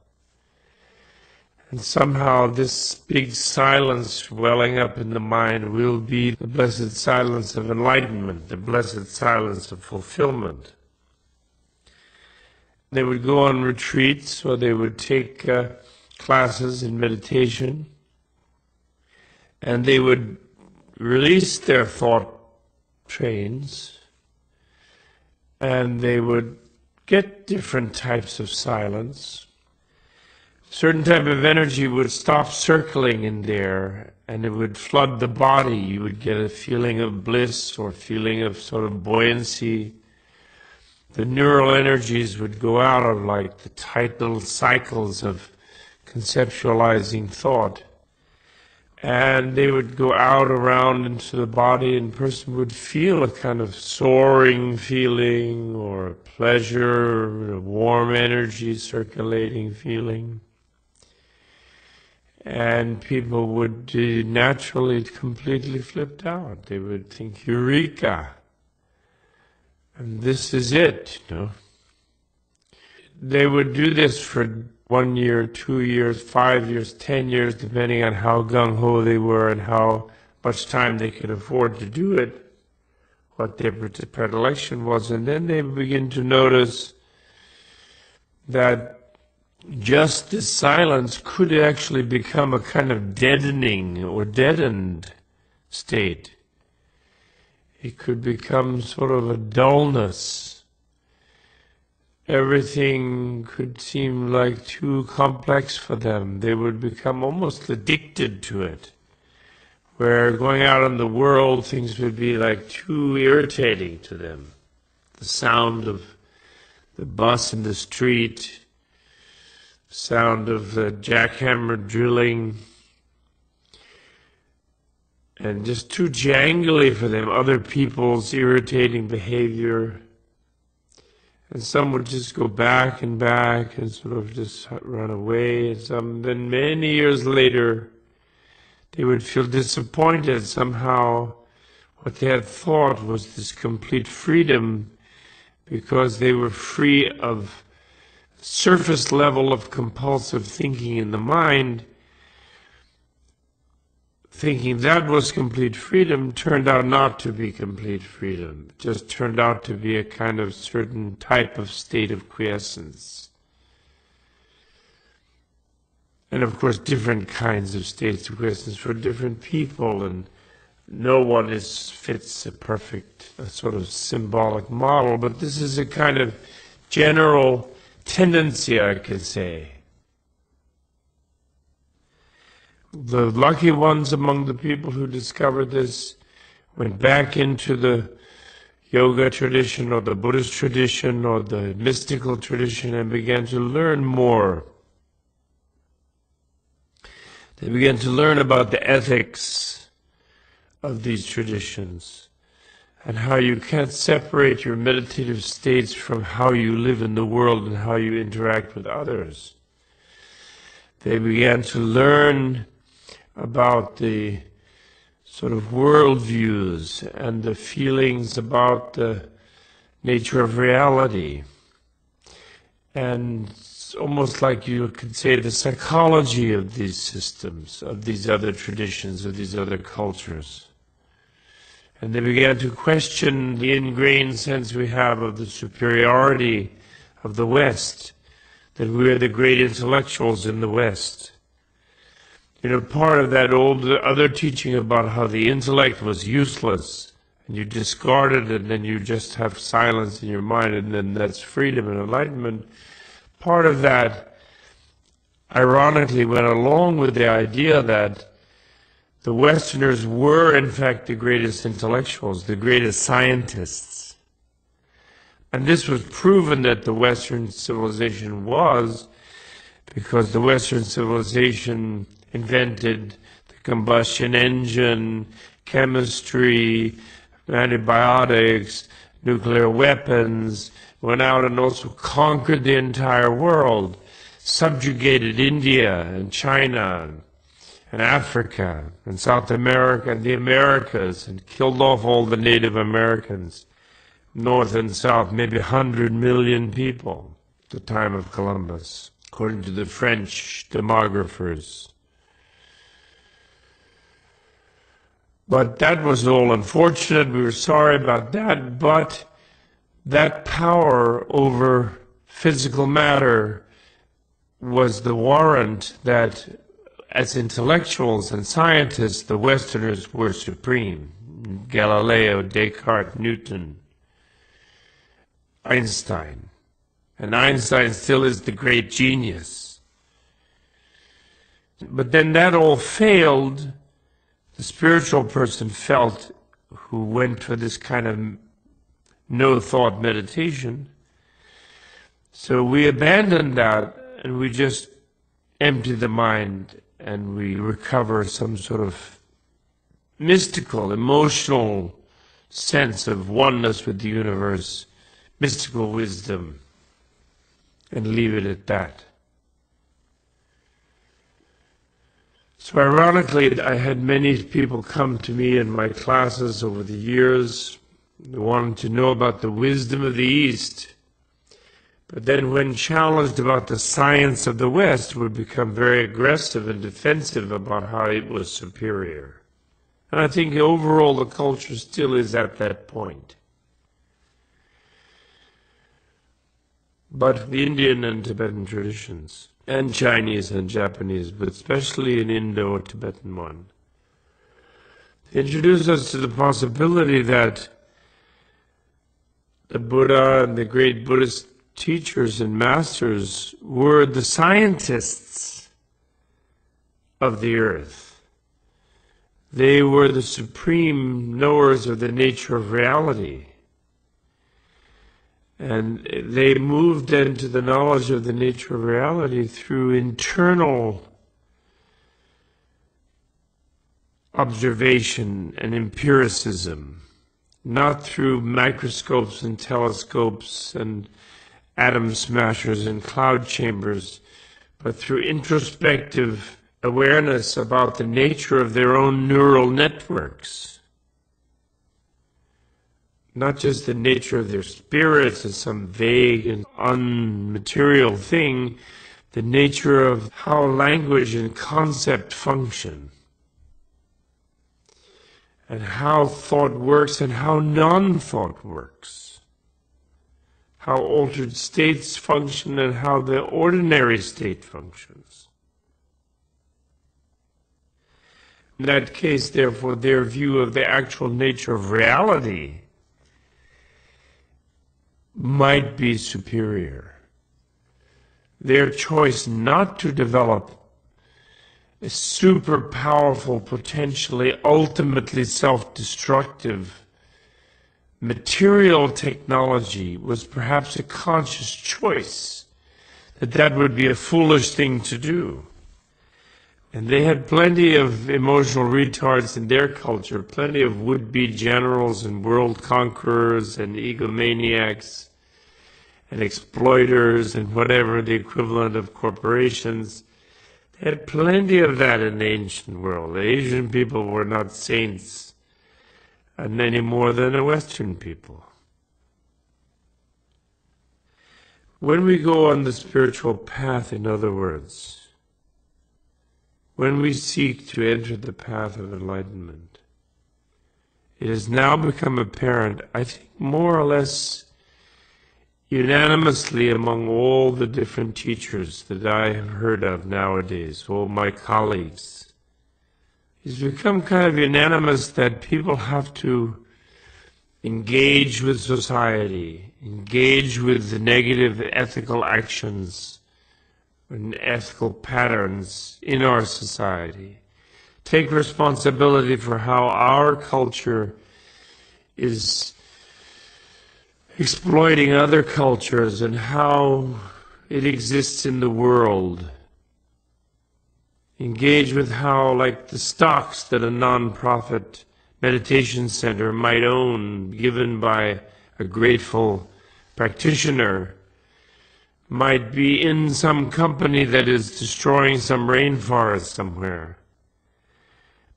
And somehow this big silence welling up in the mind will be the blessed silence of enlightenment, the blessed silence of fulfillment. They would go on retreats, or they would take classes in meditation, and they would release their thought trains, and they would get different types of silence. Certain type of energy would stop circling in there, and it would flood the body. You would get a feeling of bliss or feeling of sort of buoyancy. The neural energies would go out of like the tight little cycles of conceptualizing thought, and they would go out around into the body, and the person would feel a kind of soaring feeling or a pleasure, a warm energy circulating feeling. And people would naturally completely flipped out. They would think, Eureka! And this is it, They would do this for 1 year, 2 years, 5 years, 10 years, depending on how gung-ho they were and how much time they could afford to do it, what their predilection was. And then they begin to notice that just this silence could actually become a kind of deadening or deadened state. It could become sort of a dullness. Everything could seem like too complex for them. They would become almost addicted to it. Where going out in the world, things would be like too irritating to them. The sound of the bus in the street, sound of the jackhammer drilling, and just too jangly for them, other people's irritating behavior. And some would just go back and sort of just run away. And some, then many years later, they would feel disappointed somehow. What they had thought was this complete freedom, because they were free of surface level of compulsive thinking in the mind. Thinking that was complete freedom turned out not to be complete freedom. It just turned out to be a kind of certain type of state of quiescence. And of course, different kinds of states of quiescence for different people, and no one fits a perfect sort of symbolic model, but this is a kind of general tendency, I could say. The lucky ones among the people who discovered this went back into the yoga tradition or the Buddhist tradition or the mystical tradition and began to learn more. They began to learn about the ethics of these traditions and how you can't separate your meditative states from how you live in the world and how you interact with others. They began to learn about the sort of worldviews and the feelings about the nature of reality. And it's almost like you could say the psychology of these systems, of these other traditions, of these other cultures. And they began to question the ingrained sense we have of the superiority of the West, that we are the great intellectuals in the West. You know, part of that old other teaching about how the intellect was useless, and you discard it, and then you just have silence in your mind, and then that's freedom and enlightenment. Part of that, ironically, went along with the idea that the Westerners were, in fact, the greatest intellectuals, the greatest scientists. And this was proven that the Western civilization was, because the Western civilization invented the combustion engine, chemistry, antibiotics, nuclear weapons, went out and also conquered the entire world, subjugated India and China and Africa and South America and the Americas, and killed off all the Native Americans, North and South, maybe 100 million people at the time of Columbus, according to the French demographers. But that was all unfortunate. We were sorry about that. But that power over physical matter was the warrant that, as intellectuals and scientists, the Westerners were supreme. Galileo, Descartes, Newton, Einstein. And Einstein still is the great genius. But then that all failed. The spiritual person felt, who went for this kind of no-thought meditation. So we abandoned that, and we just empty the mind, and we recover some sort of mystical, emotional sense of oneness with the universe, mystical wisdom, and leave it at that. So ironically, I had many people come to me in my classes over the years. They wanted to know about the wisdom of the East. But then when challenged about the science of the West, would become very aggressive and defensive about how it was superior. And I think overall the culture still is at that point. But the Indian and Tibetan traditions and Chinese and Japanese, but especially an Indo-Tibetan one. They introduce us to the possibility that the Buddha and the great Buddhist teachers and masters were the scientists of the earth. They were the supreme knowers of the nature of reality. And they moved into the knowledge of the nature of reality through internal observation and empiricism, not through microscopes and telescopes and atom smashers and cloud chambers, but through introspective awareness about the nature of their own neural networks. Not just the nature of their spirits as some vague and unmaterial thing, the nature of how language and concept function, and how thought works and how non-thought works, how altered states function and how the ordinary state functions. In that case, therefore, their view of the actual nature of reality might be superior. Their choice not to develop a super powerful, potentially ultimately self-destructive material technology was perhaps a conscious choice, that would be a foolish thing to do. And they had plenty of emotional retards in their culture, plenty of would-be generals and world conquerors and egomaniacs and exploiters and whatever the equivalent of corporations. They had plenty of that in the ancient world. The Asian people were not saints any more than the Western people. When we go on the spiritual path, in other words, when we seek to enter the path of enlightenment, it has now become apparent, I think more or less unanimously among all the different teachers that I have heard of nowadays, all my colleagues, it's become kind of unanimous that people have to engage with society, engage with the negative ethical actions and ethical patterns in our society, take responsibility for how our culture is exploiting other cultures and how it exists in the world. Engage with how, like the stocks that a non-profit meditation center might own, given by a grateful practitioner, might be in some company that is destroying some rainforest somewhere.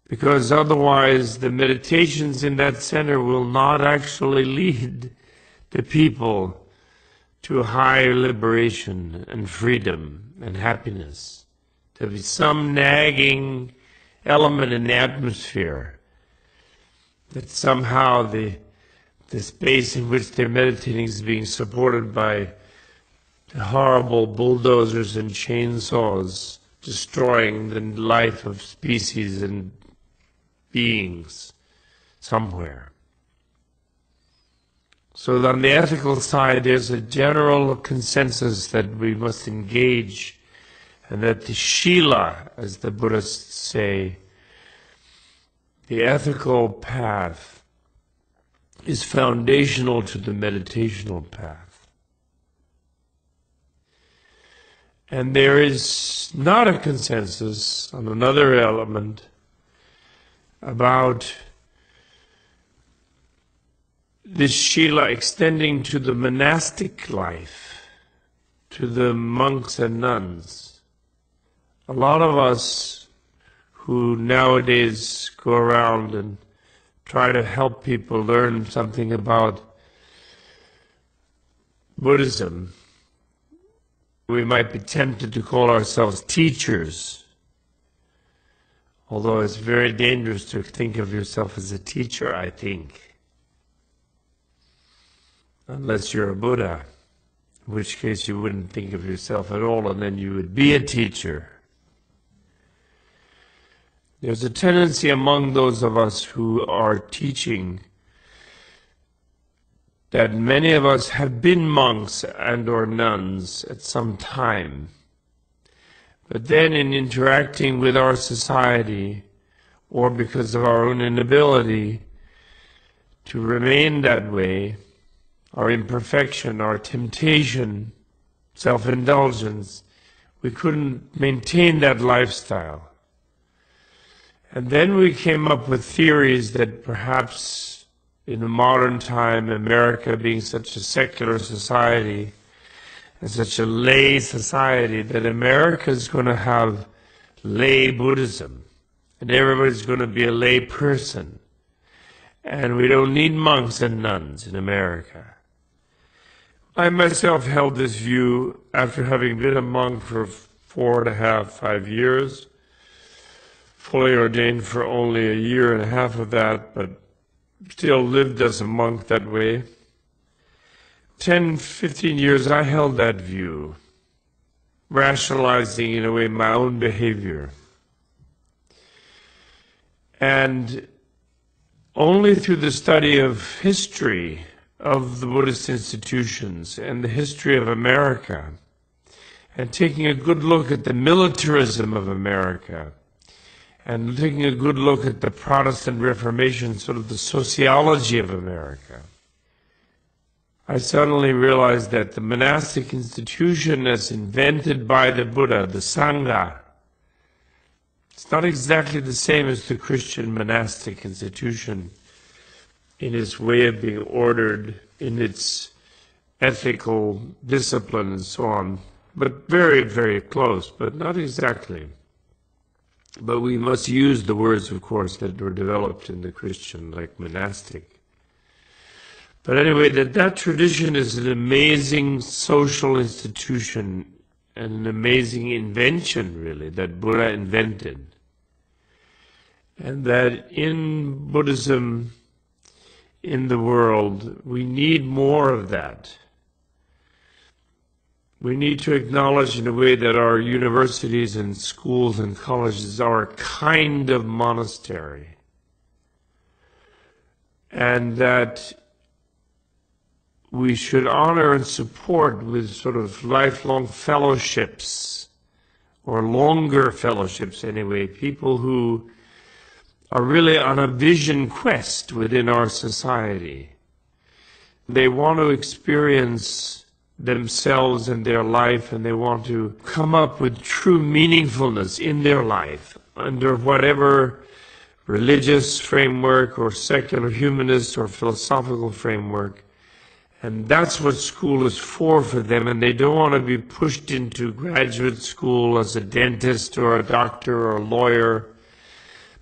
Because otherwise the meditations in that center will not actually lead the people to higher liberation and freedom and happiness. There'll be some nagging element in the atmosphere that somehow the space in which they're meditating is being supported by the horrible bulldozers and chainsaws destroying the life of species and beings somewhere. So on the ethical side, there's a general consensus that we must engage, and that the Shila, as the Buddhists say, the ethical path, is foundational to the meditational path. And there is not a consensus on another element about this Shila extending to the monastic life, to the monks and nuns. A lot of us who nowadays go around and try to help people learn something about Buddhism, we might be tempted to call ourselves teachers, although it's very dangerous to think of yourself as a teacher, I think. Unless you're a Buddha, in which case you wouldn't think of yourself at all, and then you would be a teacher. There's a tendency among those of us who are teaching that many of us have been monks and or nuns at some time. But then in interacting with our society, or because of our own inability to remain that way, our imperfection, our temptation, self-indulgence, we couldn't maintain that lifestyle. And then we came up with theories that perhaps in the modern time, America being such a secular society and such a lay society, that America is going to have lay Buddhism, and everybody's going to be a lay person. And we don't need monks and nuns in America. I myself held this view after having been a monk for 4.5, 5 years, fully ordained for only a year and a half of that, but still lived as a monk that way. 10, 15 years I held that view, rationalizing in a way my own behavior. And only through the study of history of the Buddhist institutions and the history of America, and taking a good look at the militarism of America, and taking a good look at the Protestant Reformation, sort of the sociology of America, I suddenly realized that the monastic institution as invented by the Buddha, the Sangha, it's not exactly the same as the Christian monastic institution in its way of being ordered, in its ethical discipline and so on, but very, very close, but not exactly. But we must use the words, of course, that were developed in the Christian, like monastic. But anyway, that tradition is an amazing social institution and an amazing invention, really, that Buddha invented. And that in Buddhism, in the world, we need more of that. We need to acknowledge in a way that our universities and schools and colleges are a kind of monastery. And that we should honor and support with sort of lifelong fellowships, or longer fellowships anyway, people who are really on a vision quest within our society. They want to experience themselves and their life, and they want to come up with true meaningfulness in their life under whatever religious framework or secular humanist or philosophical framework. And that's what school is for them, and they don't want to be pushed into graduate school as a dentist or a doctor or a lawyer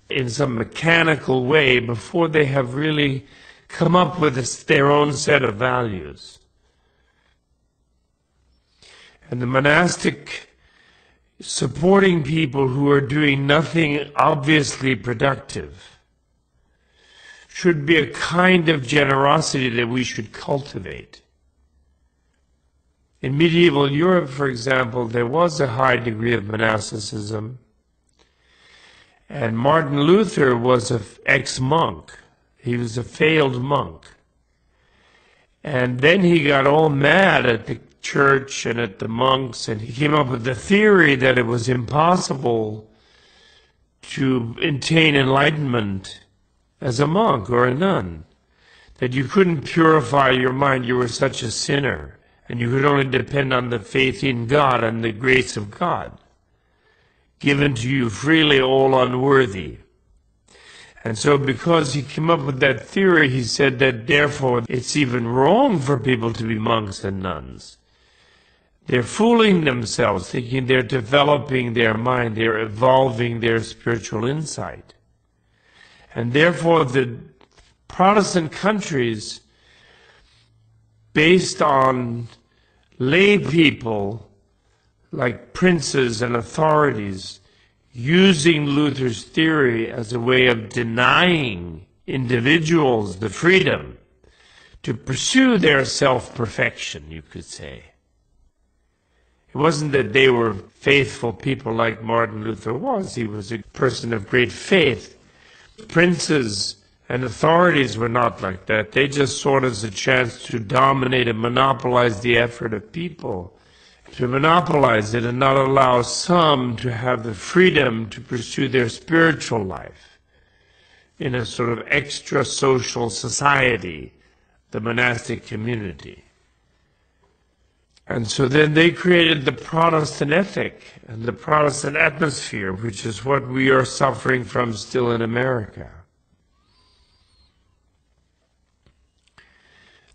in some mechanical way before they have really come up with their own set of values. And the monastic supporting people who are doing nothing obviously productive should be a kind of generosity that we should cultivate. In medieval Europe, for example, there was a high degree of monasticism, and Martin Luther was an ex-monk. He was a failed monk. And then he got all mad at the church and at the monks, and he came up with the theory that it was impossible to attain enlightenment as a monk or a nun, that you couldn't purify your mind, you were such a sinner, and you could only depend on the faith in God and the grace of God, given to you freely, all unworthy. And so because he came up with that theory, he said that therefore it's even wrong for people to be monks and nuns. They're fooling themselves, thinking they're developing their mind, they're evolving their spiritual insight. And therefore the Protestant countries, based on lay people like princes and authorities, using Luther's theory as a way of denying individuals the freedom to pursue their self-perfection, you could say. It wasn't that they were faithful people like Martin Luther was. He was a person of great faith. Princes and authorities were not like that. They just saw it as a chance to dominate and monopolize the effort of people, to monopolize it and not allow some to have the freedom to pursue their spiritual life in a sort of extra social society, the monastic community. And so then they created the Protestant ethic and the Protestant atmosphere, which is what we are suffering from still in America.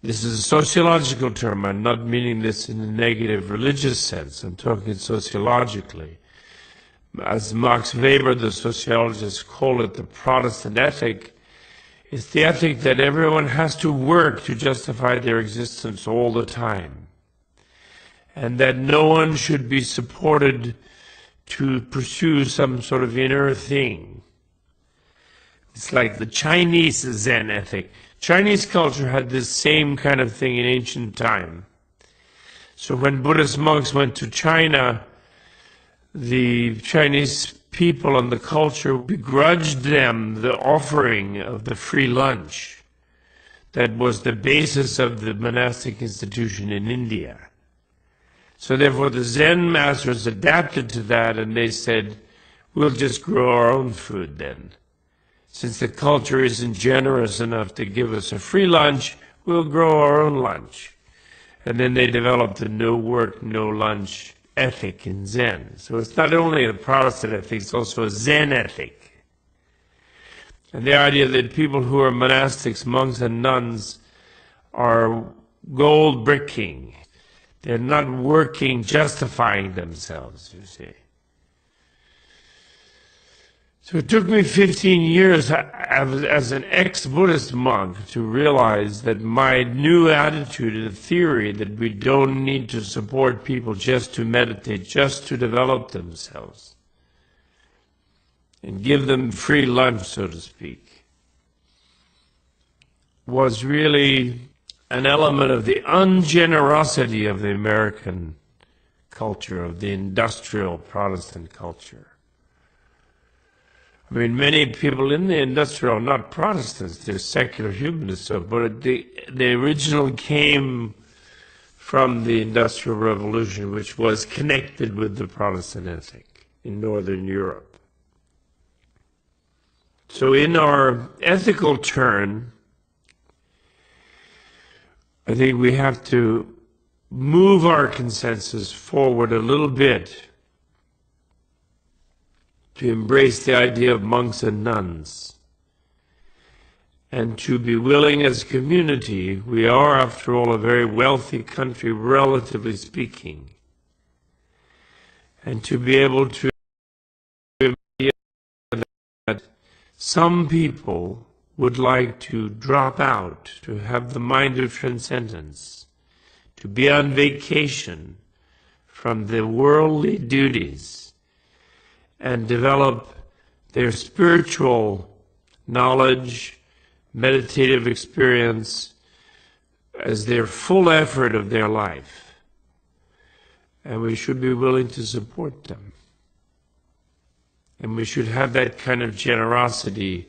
This is a sociological term. I'm not meaning this in a negative religious sense. I'm talking sociologically. As Max Weber, the sociologist, called it, the Protestant ethic, it's the ethic that everyone has to work to justify their existence all the time, and that no one should be supported to pursue some sort of inner thing. It's like the Chinese Zen ethic. Chinese culture had this same kind of thing in ancient time. So when Buddhist monks went to China, the Chinese people and the culture begrudged them the offering of the free lunch that was the basis of the monastic institution in India. So therefore the Zen masters adapted to that, and they said, we'll just grow our own food then. Since the culture isn't generous enough to give us a free lunch, we'll grow our own lunch. And then they developed the no work, no lunch ethic in Zen. So it's not only a Protestant ethic, it's also a Zen ethic. And the idea that people who are monastics, monks and nuns, are gold bricking. They're not working, justifying themselves, you see. So it took me 15 years as an ex-Buddhist monk to realize that my new attitude and theory that we don't need to support people just to meditate, just to develop themselves, and give them free lunch, so to speak, was really an element of the ungenerosity of the American culture, of the industrial Protestant culture. I mean, many people in the industrial are not Protestants, they're secular humanists, but the original came from the Industrial Revolution, which was connected with the Protestant ethic in Northern Europe. So in our ethical turn, I think we have to move our consensus forward a little bit to embrace the idea of monks and nuns, and to be willing as a community. We are, after all, a very wealthy country, relatively speaking, and to be able to that some people would like to drop out, to have the mind of transcendence, to be on vacation from the worldly duties, and develop their spiritual knowledge, meditative experience as their full effort of their life. And we should be willing to support them. And we should have that kind of generosity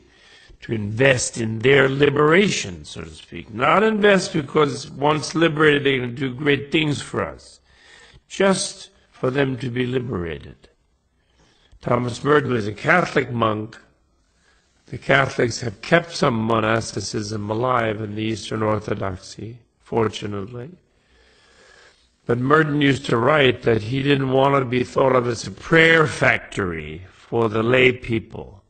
to invest in their liberation, so to speak. Not invest because once liberated they're going to do great things for us. Just for them to be liberated. Thomas Merton was a Catholic monk. The Catholics have kept some monasticism alive in the Eastern Orthodoxy, fortunately. But Merton used to write that he didn't want to be thought of as a prayer factory for the lay people,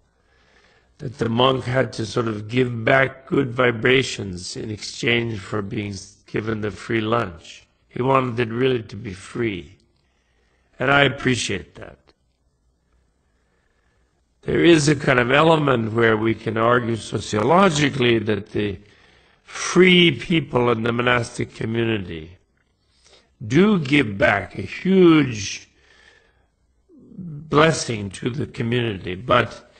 that the monk had to sort of give back good vibrations in exchange for being given the free lunch. He wanted it really to be free. And I appreciate that. There is a kind of element where we can argue sociologically that the free people in the monastic community do give back a huge blessing to the community, but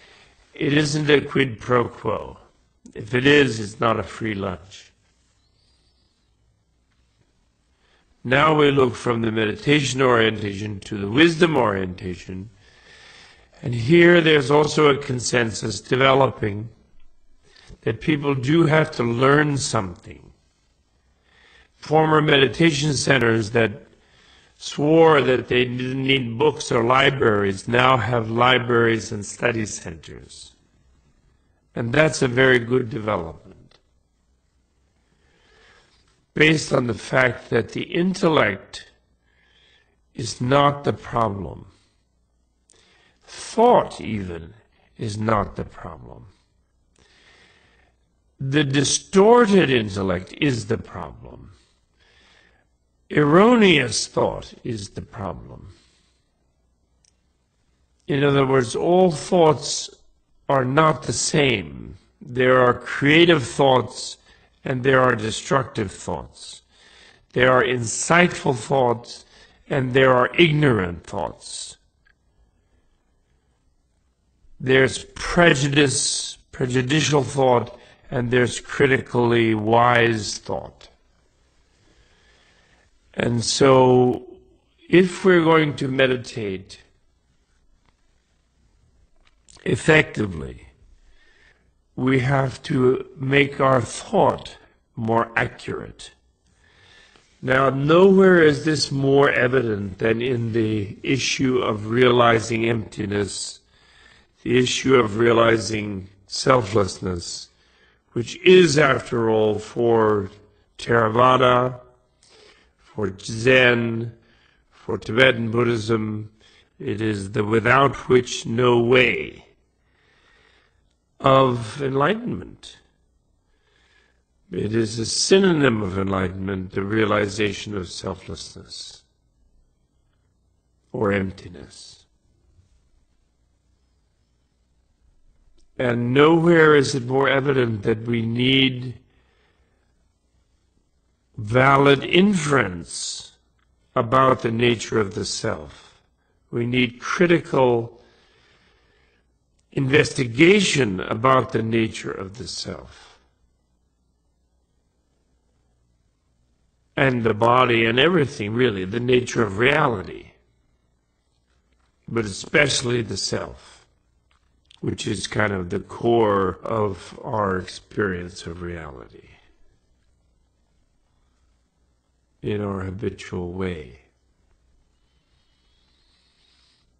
it isn't a quid pro quo. If it is, it's not a free lunch. Now we look from the meditation orientation to the wisdom orientation. And here there's also a consensus developing that people do have to learn something. Former meditation centers that swore that they didn't need books or libraries now have libraries and study centers. And that's a very good development, based on the fact that the intellect is not the problem. Thought, even, is not the problem. The distorted intellect is the problem. Erroneous thought is the problem. In other words, all thoughts are not the same. There are creative thoughts and there are destructive thoughts. There are insightful thoughts and there are ignorant thoughts. There's prejudicial thought, and there's critically wise thought. And so, if we're going to meditate effectively, we have to make our thought more accurate. Now, nowhere is this more evident than in the issue of realizing emptiness, the issue of realizing selflessness, which is, after all, for Theravada, for Zen, for Tibetan Buddhism, it is the without which no way of enlightenment. It is a synonym of enlightenment, the realization of selflessness or emptiness. And nowhere is it more evident that we need valid inference about the nature of the self. We need critical investigation about the nature of the self and the body and everything, really, the nature of reality, but especially the self, which is kind of the core of our experience of reality in our habitual way.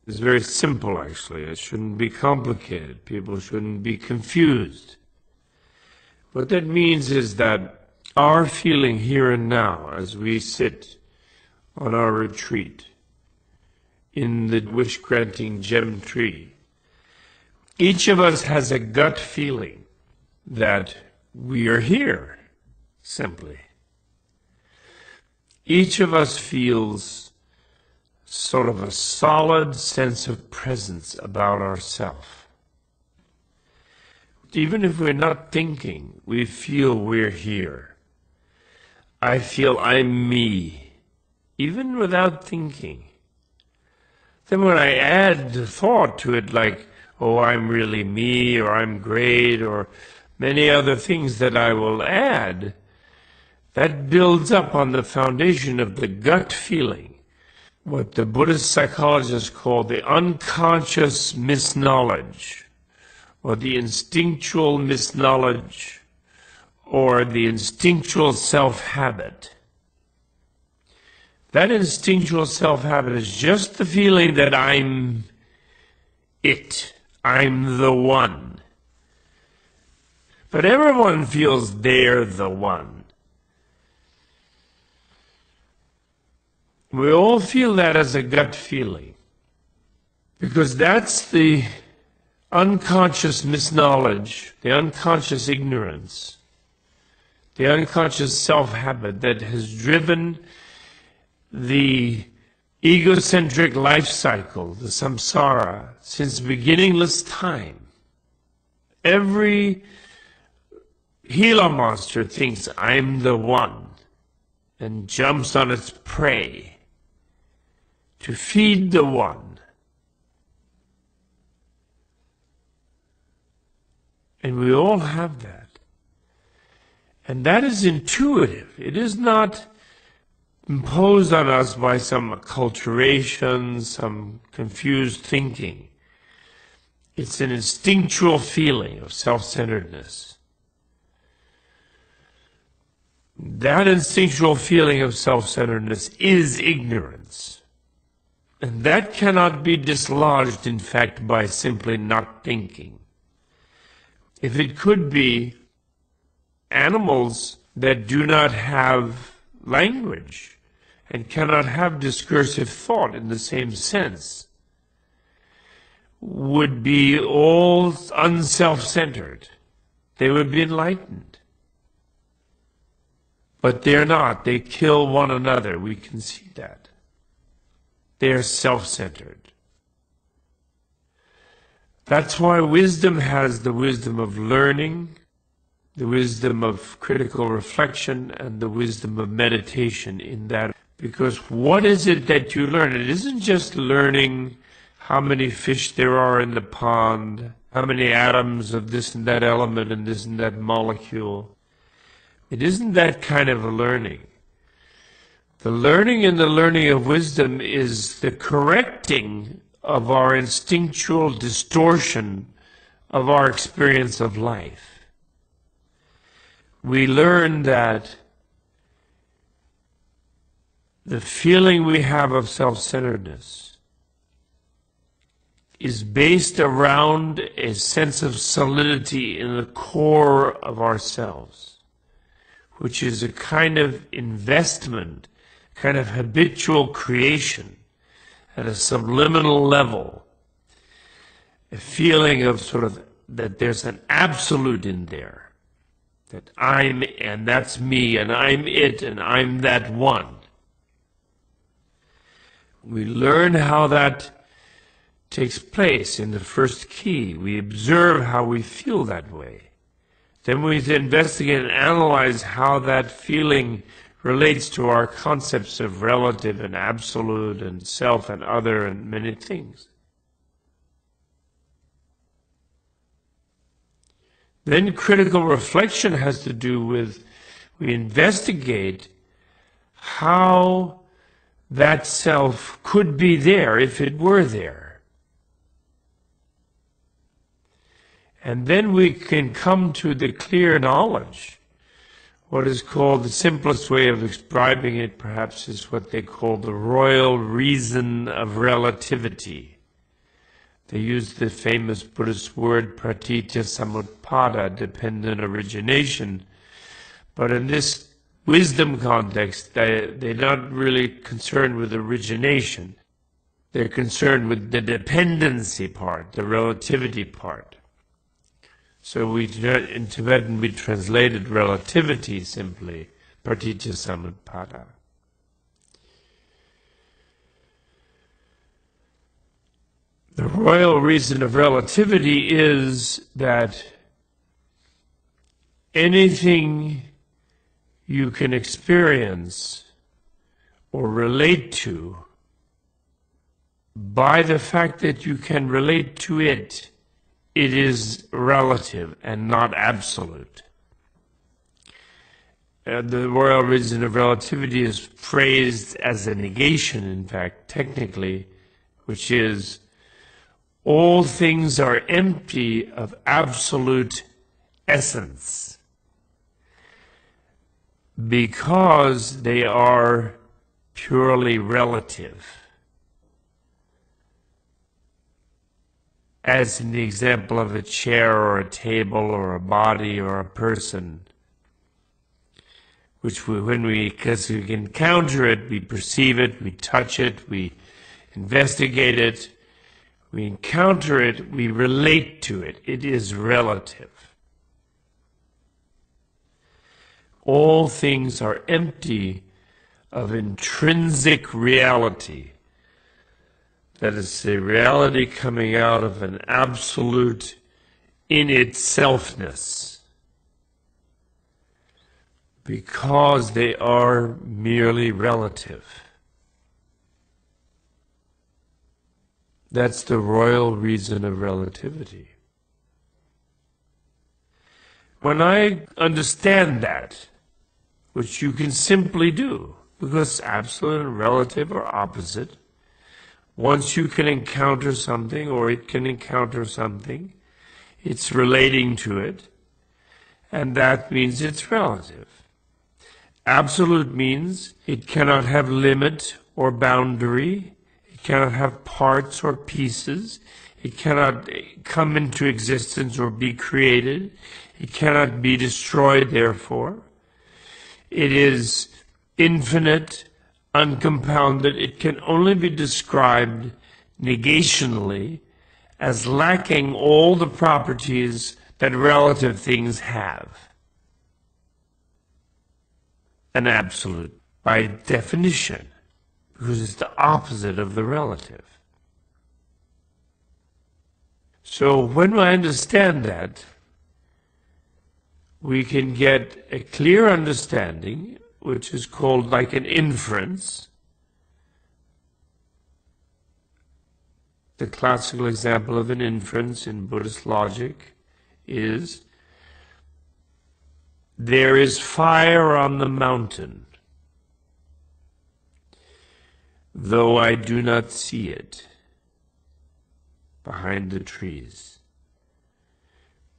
It's very simple, actually. It shouldn't be complicated. People shouldn't be confused. What that means is that our feeling here and now, as we sit on our retreat in the wish-granting gem tree, each of us has a gut feeling that we are here, simply. Each of us feels sort of a solid sense of presence about ourself. Even if we're not thinking, we feel we're here. I feel I'm me, even without thinking. Then when I add the thought to it, like, oh, I'm really me, or I'm great, or many other things that I will add, that builds up on the foundation of the gut feeling, what the Buddhist psychologists call the unconscious misknowledge, or the instinctual misknowledge, or the instinctual self-habit. That instinctual self-habit is just the feeling that I'm it. I'm the one. But everyone feels they're the one. We all feel that as a gut feeling, because that's the unconscious misknowledge, the unconscious ignorance, the unconscious self-habit that has driven the egocentric life cycle, the samsara, since beginningless time. Every Gila monster thinks I'm the one and jumps on its prey to feed the one. And we all have that. And that is intuitive. It is not imposed on us by some acculturation, some confused thinking. It's an instinctual feeling of self-centeredness. That instinctual feeling of self-centeredness is ignorance. And that cannot be dislodged, in fact, by simply not thinking. If it could be, animals that do not have language and cannot have discursive thought in the same sense would be all unself-centered. They would be enlightened. But they're not. They kill one another. We can see that. They're self-centered. That's why wisdom has the wisdom of learning, the wisdom of critical reflection, and the wisdom of meditation in that. Because what is it that you learn? It isn't just learning how many fish there are in the pond, how many atoms of this and that element and this and that molecule. It isn't that kind of a learning. The learning in the learning of wisdom is the correcting of our instinctual distortion of our experience of life. We learn that the feeling we have of self-centeredness is based around a sense of solidity in the core of ourselves, which is a kind of investment, kind of habitual creation at a subliminal level, a feeling of sort of that there's an absolute in there. That I'm, and that's me, and I'm it, and I'm that one. We learn how that takes place in the first key. We observe how we feel that way. Then we investigate and analyze how that feeling relates to our concepts of relative and absolute and self and other and many things. Then critical reflection has to do with, we investigate how that self could be there if it were there. And then we can come to the clear knowledge. What is called, the simplest way of describing it perhaps, is what they call the royal reason of relativity. They use the famous Buddhist word pratitya samutpada, dependent origination. But in this wisdom context, they're not really concerned with origination. They're concerned with the dependency part, the relativity part. So in Tibetan we translated relativity simply, pratitya samutpada. The royal reason of relativity is that anything you can experience or relate to, by the fact that you can relate to it, it is relative and not absolute. The royal reason of relativity is phrased as a negation, in fact, technically, which is all things are empty of absolute essence because they are purely relative. As in the example of a chair or a table or a body or a person, which because we encounter it, we perceive it, we touch it, we investigate it, we encounter it, we relate to it. It is relative. All things are empty of intrinsic reality. That is the reality coming out of an absolute in itselfness. Because they are merely relative. That's the royal reason of relativity. When I understand that, which you can simply do because absolute and relative are opposite. Once you can encounter something, or it can encounter something, it's relating to it, and that means it's relative. Absolute means it cannot have limit or boundary, it cannot have parts or pieces, it cannot come into existence or be created, it cannot be destroyed, therefore. It is infinite, uncompounded. It can only be described negationally as lacking all the properties that relative things have. An absolute, by definition, because it's the opposite of the relative. So when I understand that, we can get a clear understanding, which is called like an inference. The classical example of an inference in Buddhist logic is, there is fire on the mountain, though I do not see it behind the trees.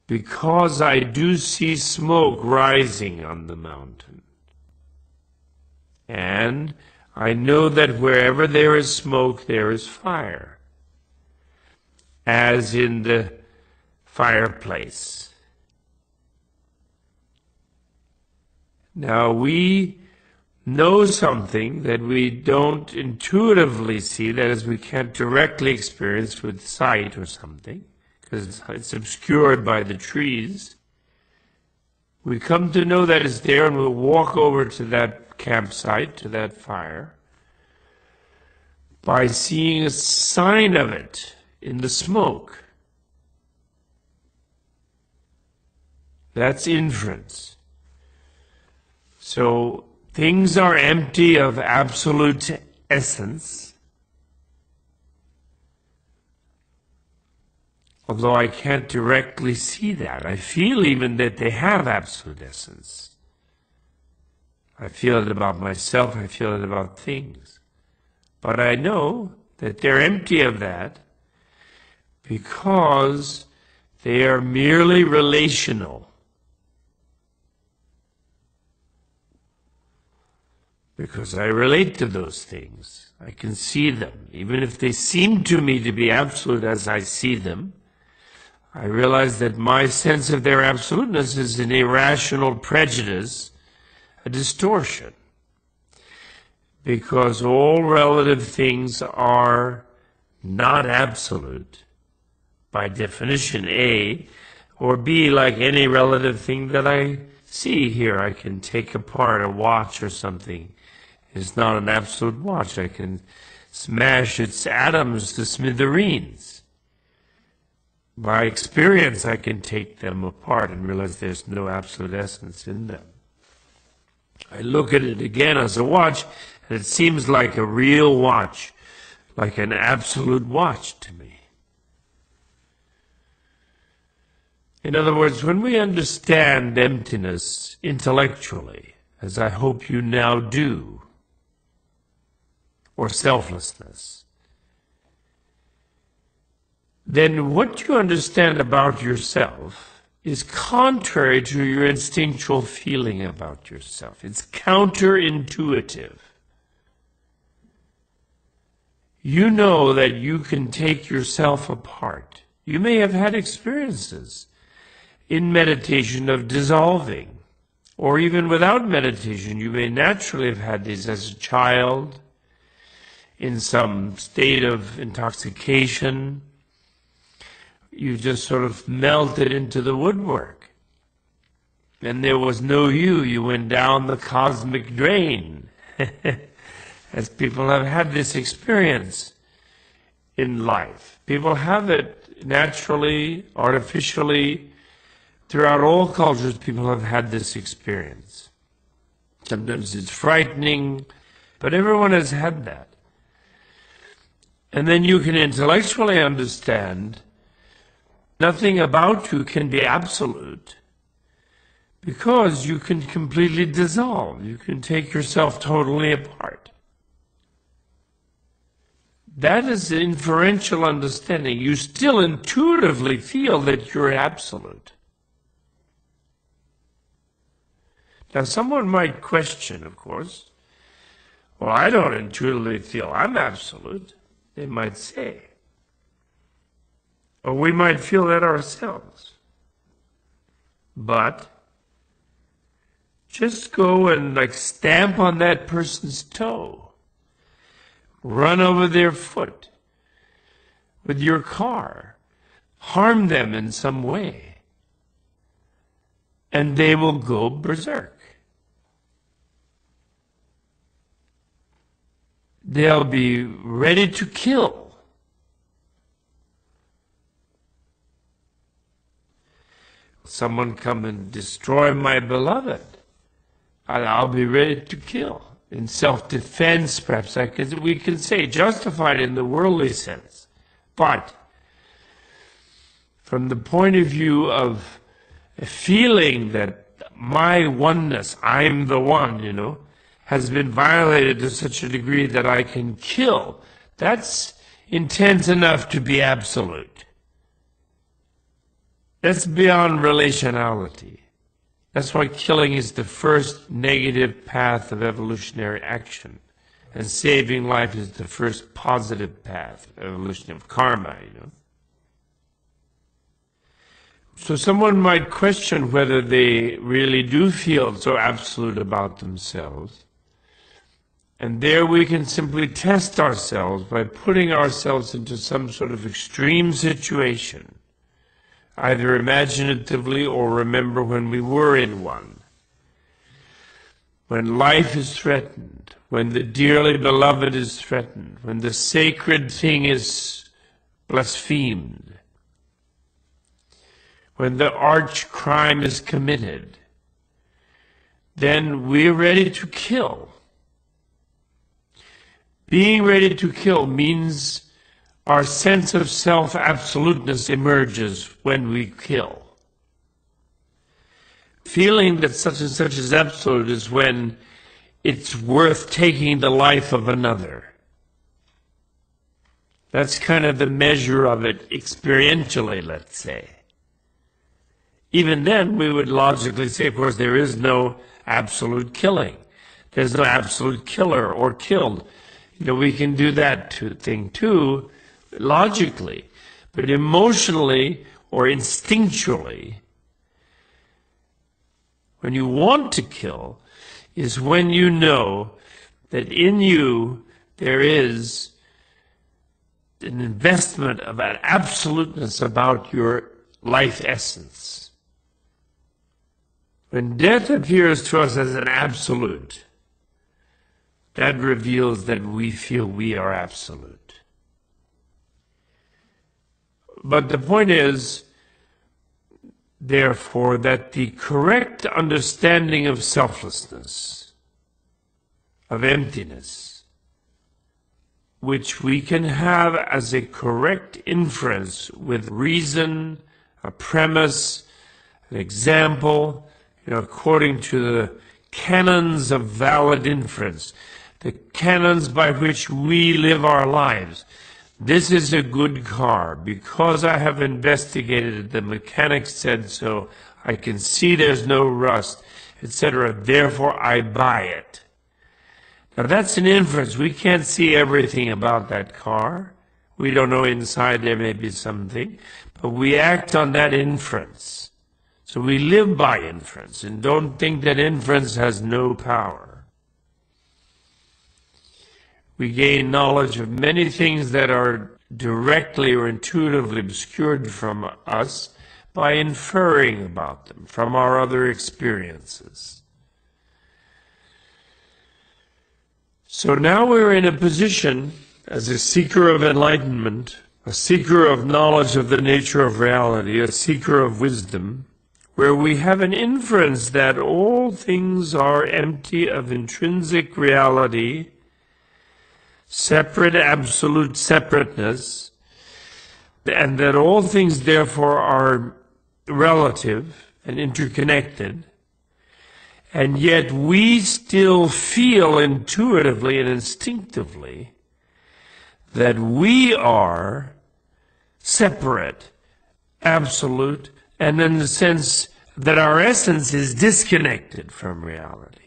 Because I do see smoke rising on the mountain. And I know that wherever there is smoke, there is fire, as in the fireplace. Now we know something that we don't intuitively see, that is, we can't directly experience with sight or something, because it's obscured by the trees. We come to know that it's there, and we'll walk over to that campsite, to that fire, by seeing a sign of it in the smoke. That's inference. So things are empty of absolute essence, although I can't directly see that. I feel even that they have absolute essence. I feel it about myself, I feel it about things. But I know that they're empty of that because they are merely relational. Because I relate to those things. I can see them. Even if they seem to me to be absolute as I see them, I realize that my sense of their absoluteness is an irrational prejudice, a distortion. Because all relative things are not absolute, by definition A, or B, like any relative thing that I see here. I can take apart a watch or something. It's not an absolute watch. I can smash its atoms to smithereens. By experience, I can take them apart and realize there's no absolute essence in them. I look at it again as a watch, and it seems like a real watch, like an absolute watch to me. In other words, when we understand emptiness intellectually, as I hope you now do, or selflessness, then what you understand about yourself is contrary to your instinctual feeling about yourself. It's counterintuitive. You know that you can take yourself apart. You may have had experiences in meditation of dissolving, or even without meditation. You may naturally have had these as a child, in some state of intoxication. You just sort of melted into the woodwork. And there was no you. You went down the cosmic drain. As people have had this experience in life. People have it naturally, artificially. Throughout all cultures, people have had this experience. Sometimes it's frightening, but everyone has had that. And then you can intellectually understand nothing about you can be absolute, Because you can completely dissolve. You can take yourself totally apart. That is the inferential understanding. You still intuitively feel that you're absolute. Now, someone might question, of course, well, I don't intuitively feel I'm absolute, they might say. Or we might feel that ourselves. But just go and stamp on that person's toe. Run over their foot with your car. Harm them in some way. And they will go berserk. They'll be ready to kill. Someone come and destroy my beloved, I'll be ready to kill. In self-defense, perhaps we can say, justified in the worldly sense. But from the point of view of a feeling that my oneness, I'm the one, has been violated to such a degree that I can kill, that's intense enough to be absolute. That's beyond relationality. That's why killing is the first negative path of evolutionary action. And saving life is the first positive path of evolution of karma, So someone might question whether they really do feel so absolute about themselves. And there we can simply test ourselves by putting ourselves into some sort of extreme situation, either imaginatively or remember when we were in one. When life is threatened, when the dearly beloved is threatened, when the sacred thing is blasphemed, when the arch crime is committed, then we're ready to kill. Being ready to kill means our sense of self-absoluteness emerges when we kill. Feeling that such and such is absolute is when it's worth taking the life of another. That's kind of the measure of it experientially, let's say. Even then, we would logically say, of course, there is no absolute killing. There's no absolute killer or killed. We can do that thing too, logically. But emotionally or instinctually, when you want to kill, is when you know that in you there is an investment of an absoluteness about your life essence. When death appears to us as an absolute, that reveals that we feel we are absolute. But the point is, therefore, that the correct understanding of selflessness, of emptiness, which we can have as a correct inference with reason, a premise, an example, according to the canons of valid inference, the canons by which we live our lives. This is a good car. Because I have investigated it, the mechanic said so, I can see there's no rust, etc. Therefore, I buy it. Now that's an inference. We can't see everything about that car. We don't know inside there may be something. But we act on that inference. So we live by inference and don't think that inference has no power. We gain knowledge of many things that are directly or intuitively obscured from us by inferring about them from our other experiences. So now we're in a position as a seeker of enlightenment, a seeker of knowledge of the nature of reality, a seeker of wisdom, where we have an inference that all things are empty of intrinsic reality, separate absolute separateness, and that all things therefore are relative and interconnected, And yet we still feel intuitively and instinctively that we are separate, absolute, and in the sense that our essence is disconnected from reality.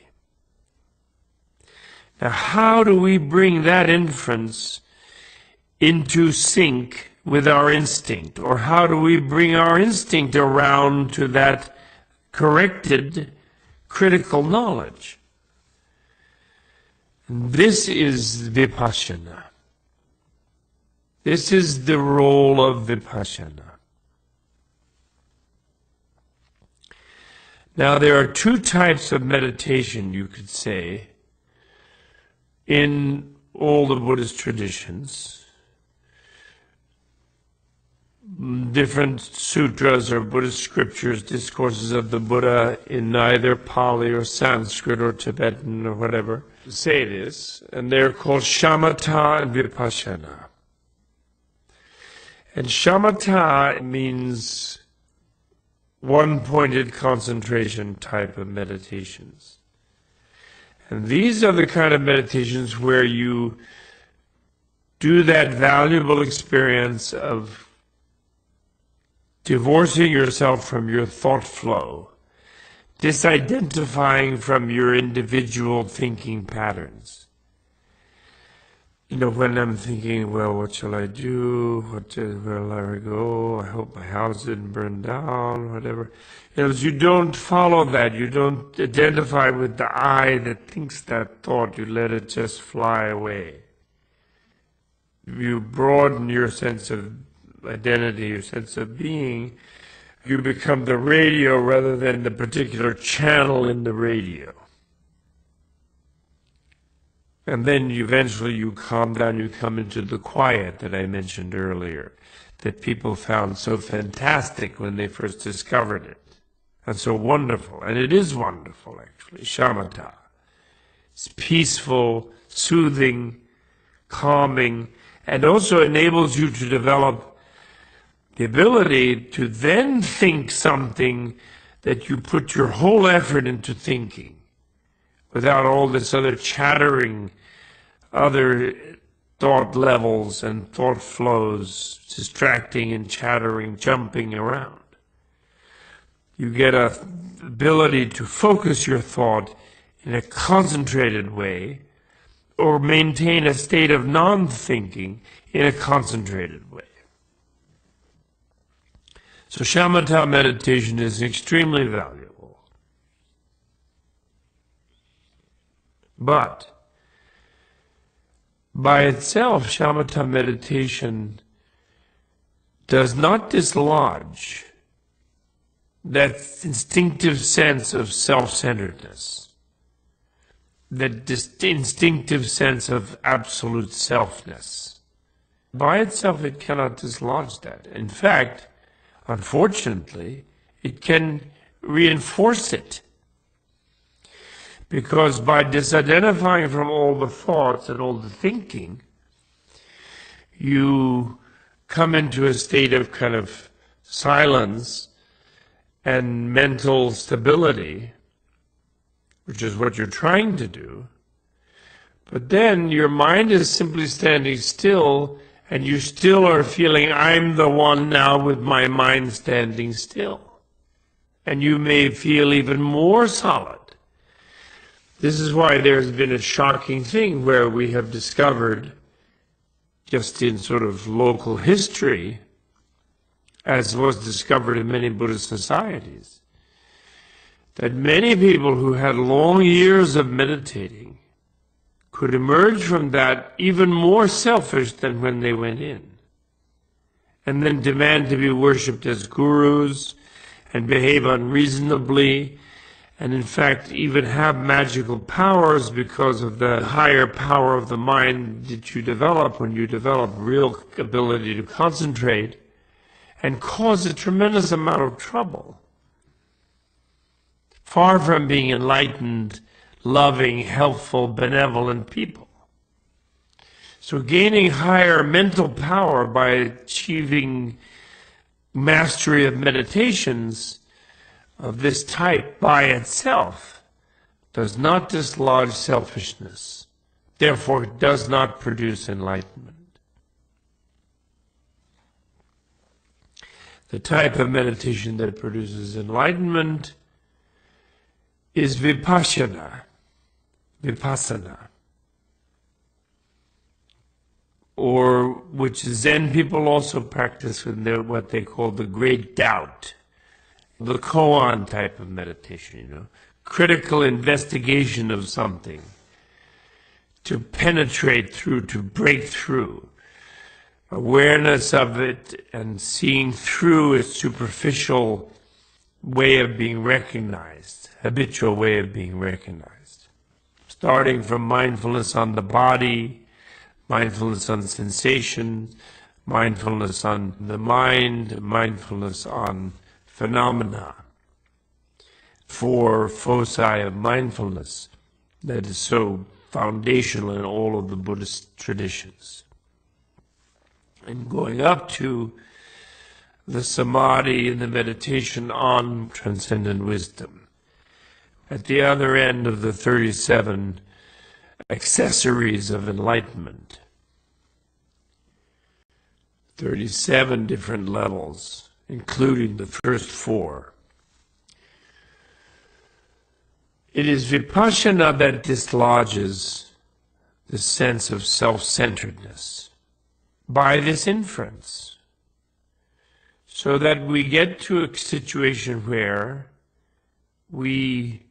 Now, how do we bring that inference into sync with our instinct? Or how do we bring our instinct around to that corrected critical knowledge? This is vipassana. This is the role of vipassana. Now, there are two types of meditation, you could say, in all the Buddhist traditions. Different sutras or Buddhist scriptures, discourses of the Buddha in either Pali or Sanskrit or Tibetan or whatever, say this, and they're called shamatha and vipassana. And shamatha means one-pointed concentration type of meditations. And these are the kind of meditations where you do that valuable experience of divorcing yourself from your thought flow, disidentifying from your individual thinking patterns. You know, when I'm thinking, well, what shall I do? Where will I go? I hope my house didn't burn down, whatever. You know, you don't follow that. You don't identify with the I that thinks that thought. You let it just fly away. You broaden your sense of identity, your sense of being. You become the radio rather than the particular channel in the radio. And then eventually you calm down, you come into the quiet that I mentioned earlier, that people found so fantastic when they first discovered it, and so wonderful. And it is wonderful, actually, shamatha. It's peaceful, soothing, calming, and also enables you to develop the ability to then think something that you put your whole effort into thinking, without all this other chattering, other thought levels and thought flows, distracting and chattering, jumping around. You get an ability to focus your thought in a concentrated way, or maintain a state of non-thinking in a concentrated way. So shamatha meditation is extremely valuable. But by itself, shamatha meditation does not dislodge that instinctive sense of self-centeredness, that instinctive sense of absolute selfness. By itself, it cannot dislodge that. In fact, unfortunately, it can reinforce it. Because by disidentifying from all the thoughts and all the thinking, you come into a state of kind of silence and mental stability, which is what you're trying to do. But then your mind is simply standing still, and you still are feeling, I'm the one now with my mind standing still. And you may feel even more solid. This is why there's been a shocking thing where we have discovered, just in sort of local history, as was discovered in many Buddhist societies, that many people who had long years of meditating could emerge from that even more selfish than when they went in, and then demand to be worshipped as gurus and behave unreasonably, and in fact even have magical powers because of the higher power of the mind that you develop when you develop real ability to concentrate, and cause a tremendous amount of trouble. Far from being enlightened, loving, helpful, benevolent people. So gaining higher mental power by achieving mastery of meditations of this type by itself does not dislodge selfishness, therefore it does not produce enlightenment. The type of meditation that produces enlightenment is vipassana, or which Zen people also practice with what they call the great doubt, the koan type of meditation, critical investigation of something, to penetrate through, to break through, awareness of it and seeing through its superficial way of being recognized, habitual way of being recognized. Starting from mindfulness on the body, mindfulness on sensations, mindfulness on the mind, mindfulness on phenomena. 4 foci of mindfulness that is so foundational in all of the Buddhist traditions. And going up to the samadhi and the meditation on transcendent wisdom. At the other end of the 37 accessories of enlightenment. 37 different levels, including the first 4. It is vipassana that dislodges the sense of self-centeredness by this inference, so that we get to a situation where we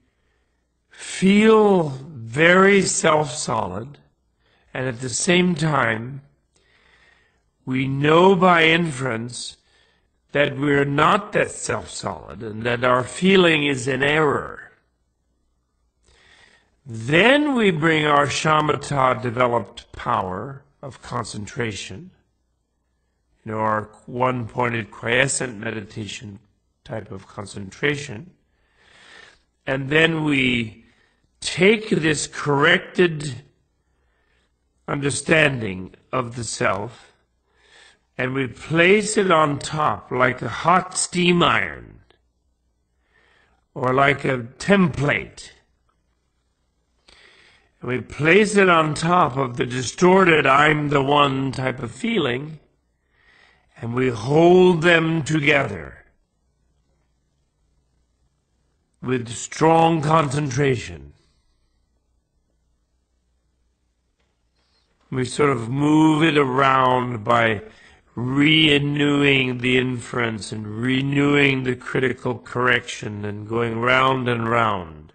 feel very self-solid, and at the same time we know by inference that we're not that self-solid and that our feeling is an error. Then we bring our shamatha developed power of concentration, our one-pointed quiescent meditation type of concentration, and then we take this corrected understanding of the self and we place it on top like a hot steam iron or like a template. And we place it on top of the distorted I'm the one type of feeling, and we hold them together with strong concentration. We sort of move it around by renewing the inference and renewing the critical correction and going round and round,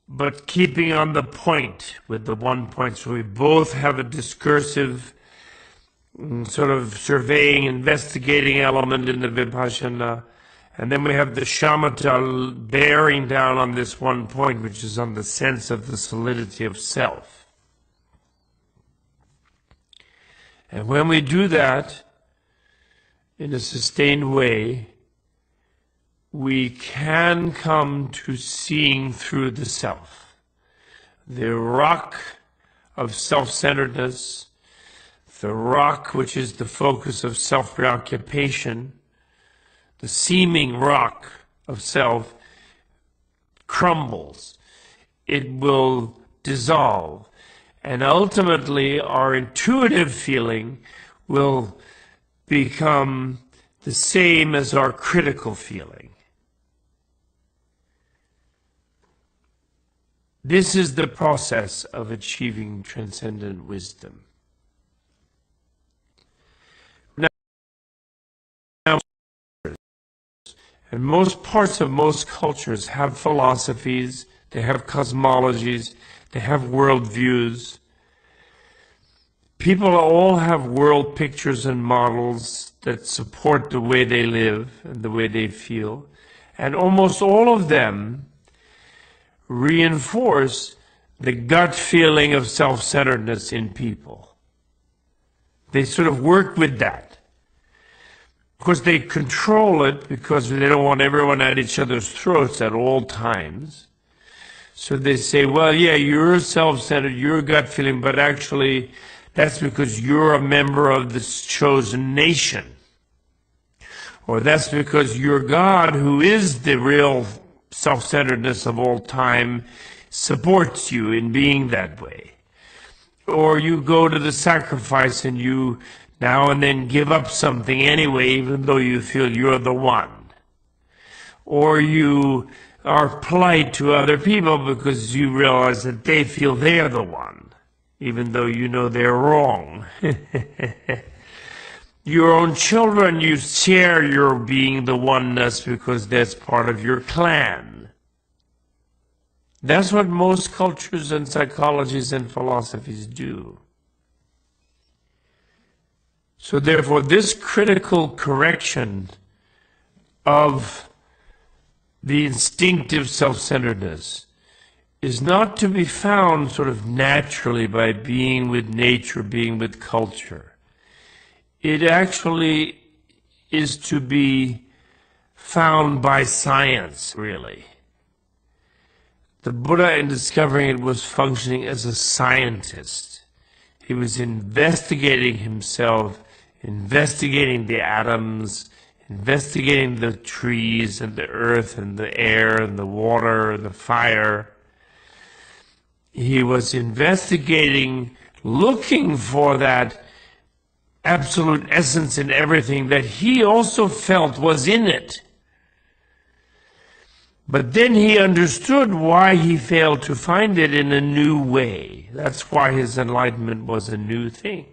but keeping on the point with the one point, so we both have a discursive sort of surveying, investigating element in the vipassana, and then we have the shamatha bearing down on this one point, which is on the sense of the solidity of self. And when we do that in a sustained way, we can come to seeing through the self. The rock of self-centeredness, the rock which is the focus of self-preoccupation, the seeming rock of self crumbles. It will dissolve. And ultimately, our intuitive feeling will become the same as our critical feeling. This is the process of achieving transcendent wisdom. And most parts of most cultures have philosophies, they have cosmologies, they have worldviews. People all have world pictures and models that support the way they live and the way they feel. And almost all of them reinforce the gut feeling of self-centeredness in people. They sort of work with that. Of course, they control it because they don't want everyone at each other's throats at all times. So they say, well, yeah, you're self-centered, you're a gut feeling, but actually that's because you're a member of this chosen nation. Or that's because your God, who is the real self-centeredness of all time supports you in being that way. Or you go to the sacrifice and you now and then give up something anyway, even though you feel you're the one. Or you are polite to other people because you realize that they feel they're the one, even though you know they're wrong. Your own children, you share your being the oneness because that's part of your clan. That's what most cultures and psychologies and philosophies do. So therefore, this critical correction of the instinctive self-centeredness is not to be found sort of naturally by being with nature, being with culture. It actually is to be found by science, really. The Buddha, in discovering it, was functioning as a scientist. He was investigating himself, investigating the atoms, investigating the trees and the earth and the air and the water and the fire. He was investigating, looking for that absolute essence in everything that he also felt was in it. But then he understood why he failed to find it in a new way. That's why his enlightenment was a new thing.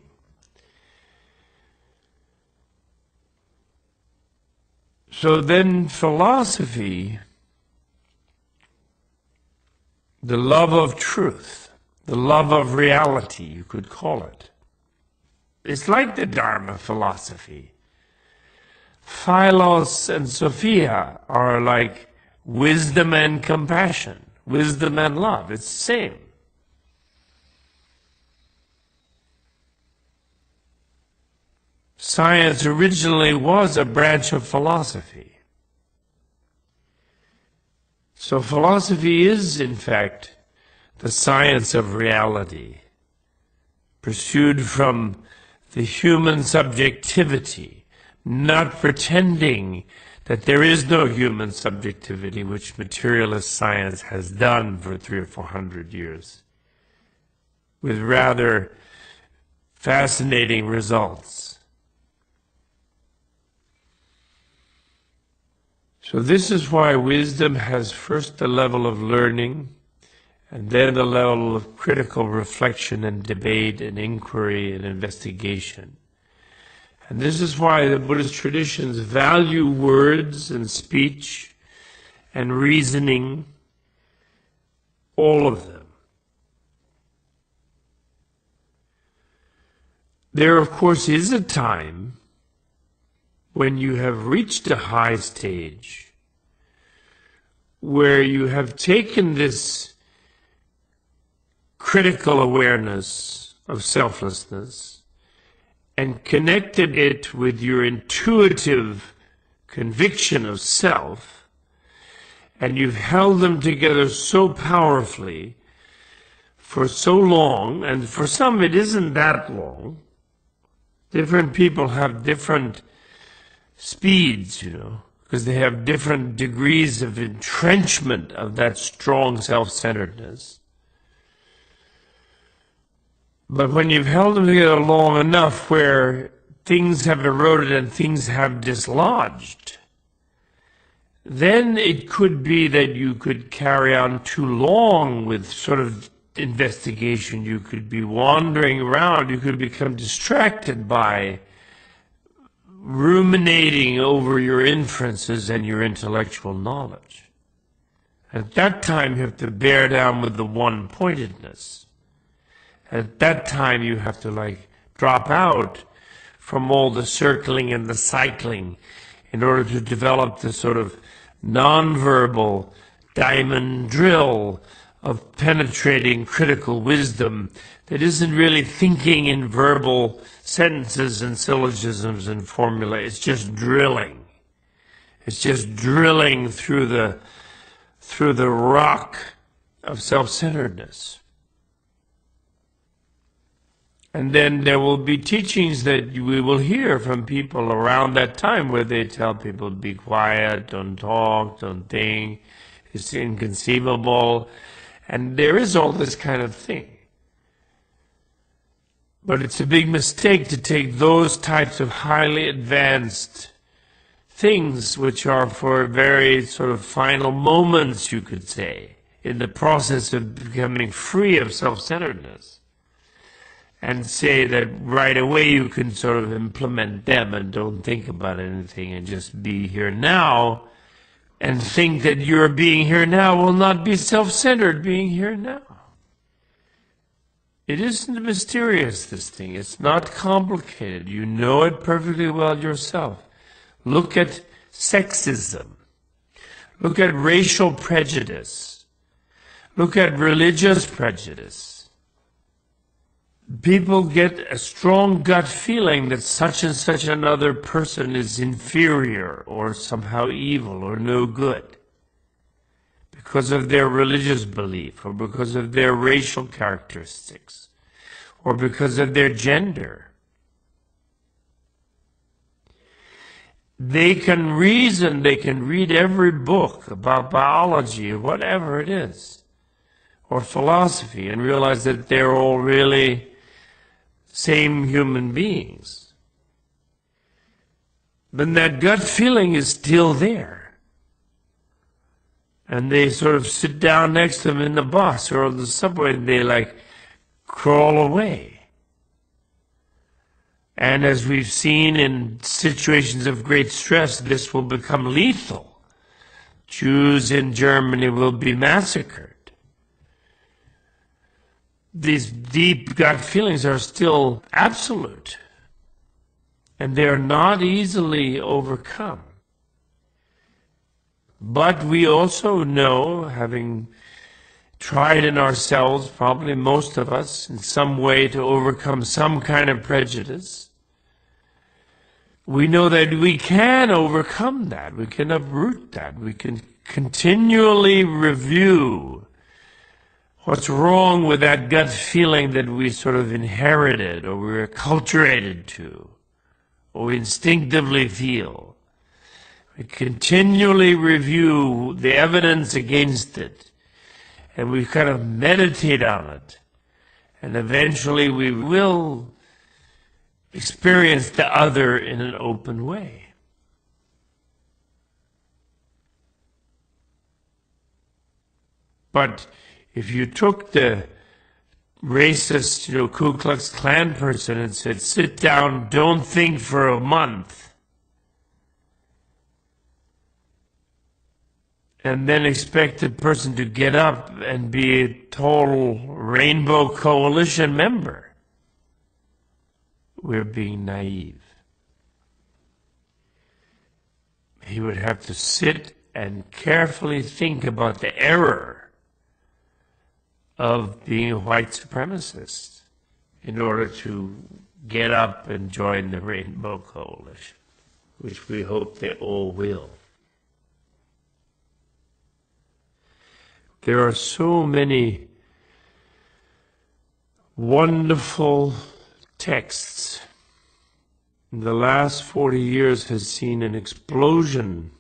So then philosophy, the love of truth, the love of reality, you could call it. It's like the Dharma philosophy. Philos and Sophia are like wisdom and compassion, wisdom and love. It's the same. Science originally was a branch of philosophy. So philosophy is, in fact, the science of reality, pursued from the human subjectivity, not pretending that there is no human subjectivity, which materialist science has done for 300 or 400 years, with rather fascinating results. So this is why wisdom has first a level of learning, and then a level of critical reflection and debate and inquiry and investigation. And this is why the Buddhist traditions value words and speech and reasoning, all of them. There, of course, is a time when you have reached a high stage where you have taken this critical awareness of selflessness and connected it with your intuitive conviction of self, and you've held them together so powerfully for so long, and for some it isn't that long. Different people have different speeds, because they have different degrees of entrenchment of that strong self-centeredness. But when you've held them together long enough where things have eroded and things have dislodged, then it could be that you could carry on too long with sort of investigation. You could be wandering around. You could become distracted by ruminating over your inferences and your intellectual knowledge. At that time, you have to bear down with the one-pointedness. At that time, you have to drop out from all the circling and the cycling in order to develop the sort of nonverbal diamond drill of penetrating critical wisdom that isn't really thinking in verbal sentences and syllogisms and formulae. It's just drilling. It's just drilling through the rock of self-centeredness. And then there will be teachings that we will hear from people around that time where they tell people, be quiet, don't talk, don't think. It's inconceivable. And there is all this kind of thing. But it's a big mistake to take those types of highly advanced things, which are for very sort of final moments, you could say, in the process of becoming free of self-centeredness, and say that right away you can sort of implement them and don't think about anything and just be here now, and think that your being here now will not be self-centered being here now. It isn't mysterious, this thing. It's not complicated. You know it perfectly well yourself. Look at sexism. Look at racial prejudice. Look at religious prejudice. People get a strong gut feeling that such and such another person is inferior or somehow evil or no good because of their religious belief or because of their racial characteristics or because of their gender. They can reason, they can read every book about biology or whatever it is, or philosophy, and realize that they're all really same human beings. But that gut feeling is still there. And they sort of sit down next to them in the bus or on the subway and they like crawl away. And as we've seen in situations of great stress, this will become lethal. Jews in Germany will be massacred. These deep gut feelings are still absolute, and they are not easily overcome. But we also know, having tried in ourselves, probably most of us, in some way to overcome some kind of prejudice, we know that we can overcome that. We can uproot that. We can continually review what's wrong with that gut feeling that we sort of inherited or we're acculturated to or we instinctively feel. We continually review the evidence against it, and we kind of meditate on it, and eventually we will experience the other in an open way. But if you took the racist, Ku Klux Klan person and said, sit down, don't think for a month, and then expect the person to get up and be a total Rainbow Coalition member, we're being naive. He would have to sit and carefully think about the error of being a white supremacist in order to get up and join the Rainbow Coalition, which we hope they all will. There are so many wonderful texts. The last 40 years has seen an explosion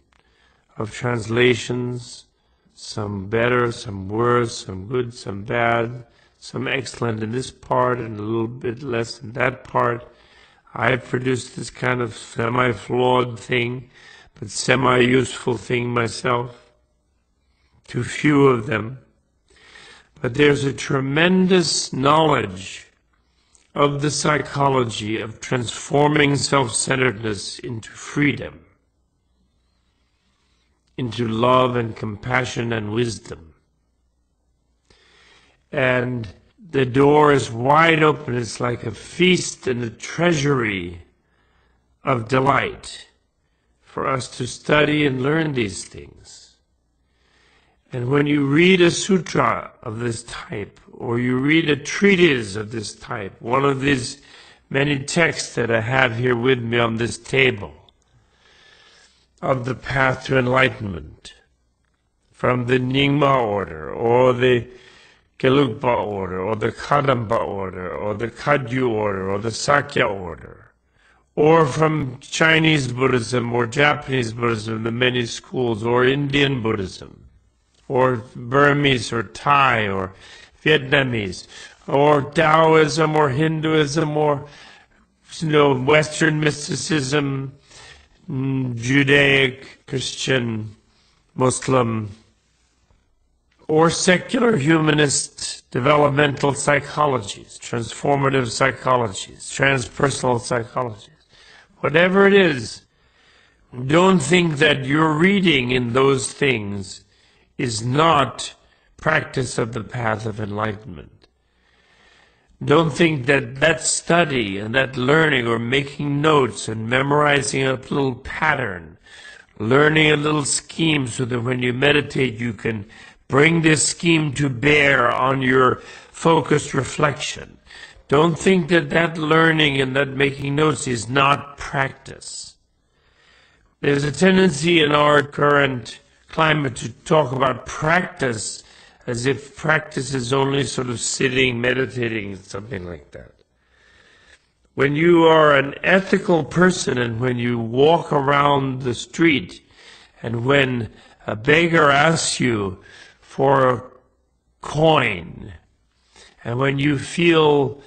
of translations, some better, some worse, some good, some bad, some excellent in this part and a little bit less in that part. I've produced this kind of semi-flawed thing, but semi-useful thing myself. Too few of them. But there's a tremendous knowledge of the psychology of transforming self-centeredness into freedom, into love and compassion and wisdom. And the door is wide open. It's like a feast and a treasury of delight for us to study and learn these things. And when you read a sutra of this type, or you read a treatise of this type, one of these many texts that I have here with me on this table, of the path to enlightenment, from the Nyingma order, or the Gelugpa order, or the Kadamba order, or the Kagyu order, or the Sakya order, or from Chinese Buddhism, or Japanese Buddhism, the many schools, or Indian Buddhism, or Burmese, or Thai, or Vietnamese, or Taoism, or Hinduism, or Western mysticism, Judaic, Christian, Muslim, or secular humanist developmental psychologies, transformative psychologies, transpersonal psychologies. Whatever it is, don't think that your reading in those things is not practice of the path of enlightenment. Don't think that that study and that learning or making notes and memorizing a little pattern, learning a little scheme so that when you meditate you can bring this scheme to bear on your focused reflection. Don't think that that learning and that making notes is not practice. There's a tendency in our current climate to talk about practice as if practice is only sort of sitting, meditating, something like that. When you are an ethical person and when you walk around the street and when a beggar asks you for a coin, and when you feel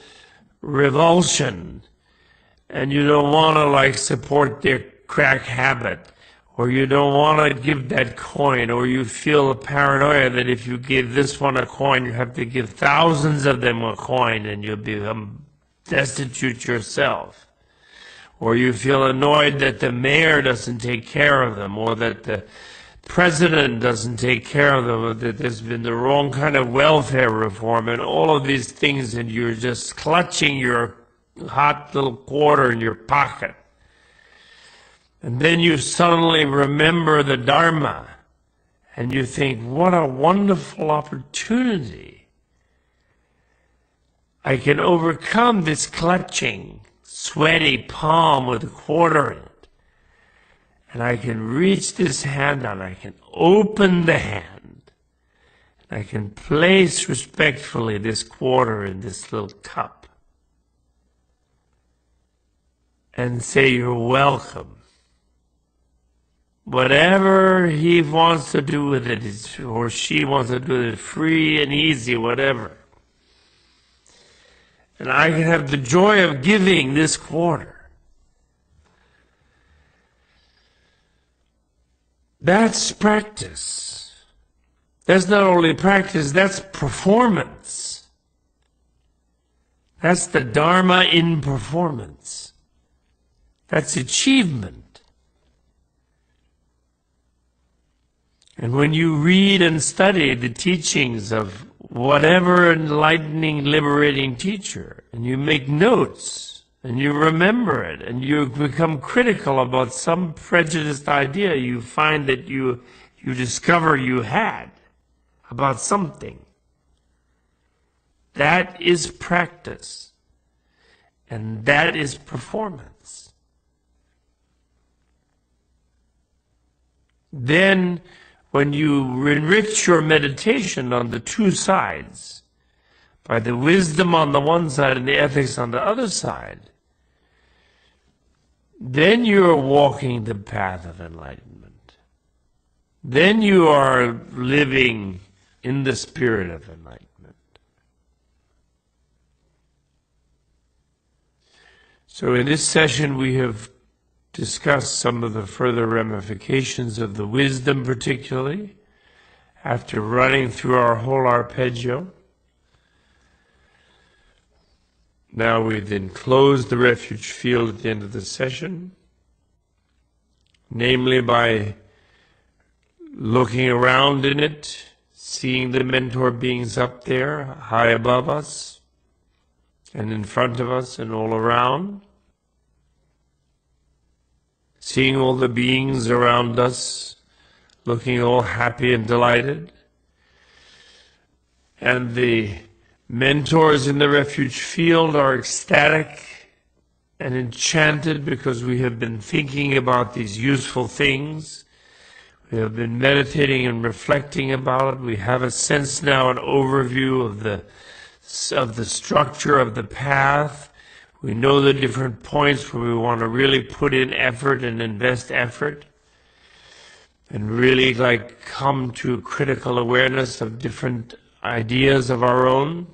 revulsion and you don't want to support their crack habit, or you don't want to give that coin, or you feel a paranoia that if you give this one a coin you have to give thousands of them a coin and you'll become destitute yourself, or you feel annoyed that the mayor doesn't take care of them, or that the president doesn't take care of them, or that there's been the wrong kind of welfare reform, and all of these things, and you're just clutching your hot little quarter in your pocket. And then you suddenly remember the Dharma, and you think, what a wonderful opportunity. I can overcome this clutching, sweaty palm with a quarter in it. And I can reach this hand out, I can open the hand, and I can place respectfully this quarter in this little cup and say, you're welcome. Whatever he wants to do with it, or she wants to do with it, free and easy, whatever. And I can have the joy of giving this quarter. That's practice. That's not only practice, that's performance. That's the Dharma in performance. That's achievement. And when you read and study the teachings of whatever enlightening, liberating teacher, and you make notes, and you remember it, and you become critical about some prejudiced idea you find that you discover you had about something, that is practice, and that is performance. Then, when you enrich your meditation on the two sides, by the wisdom on the one side and the ethics on the other side, then you are walking the path of enlightenment. Then you are living in the spirit of enlightenment. So in this session we have discuss some of the further ramifications of the wisdom, particularly after running through our whole arpeggio. Now we then close the refuge field at the end of the session, namely by looking around in it, seeing the mentor beings up there, high above us, and in front of us and all around. Seeing all the beings around us, looking all happy and delighted. And the mentors in the refuge field are ecstatic and enchanted because we have been thinking about these useful things. We have been meditating and reflecting about it. We have a sense now, an overview of the structure of the path. We know the different points where we want to really put in effort and invest effort. and really like come to critical awareness of different ideas of our own.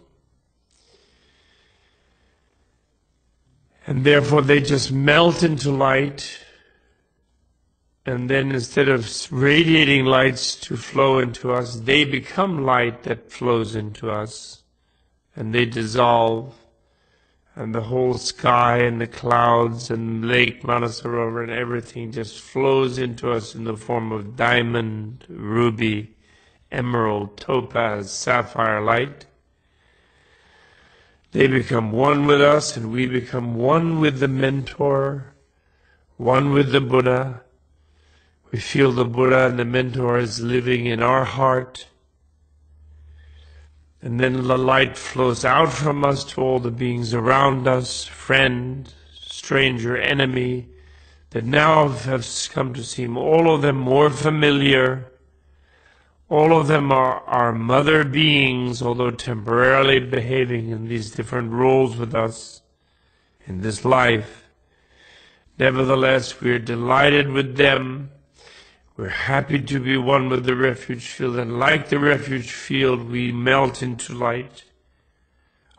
And therefore they just melt into light, and then instead of radiating lights to flow into us, they become light that flows into us, and they dissolve, and the whole sky and the clouds and Lake Manasarovar and everything just flows into us in the form of diamond, ruby, emerald, topaz, sapphire light. They become one with us, and we become one with the mentor, one with the Buddha. We feel the Buddha and the mentor is living in our heart. And then the light flows out from us to all the beings around us, friend, stranger, enemy, that now have come to seem all of them more familiar. All of them are our mother beings, although temporarily behaving in these different roles with us in this life. Nevertheless, we are delighted with them. We're happy to be one with the refuge field, and like the refuge field, we melt into light.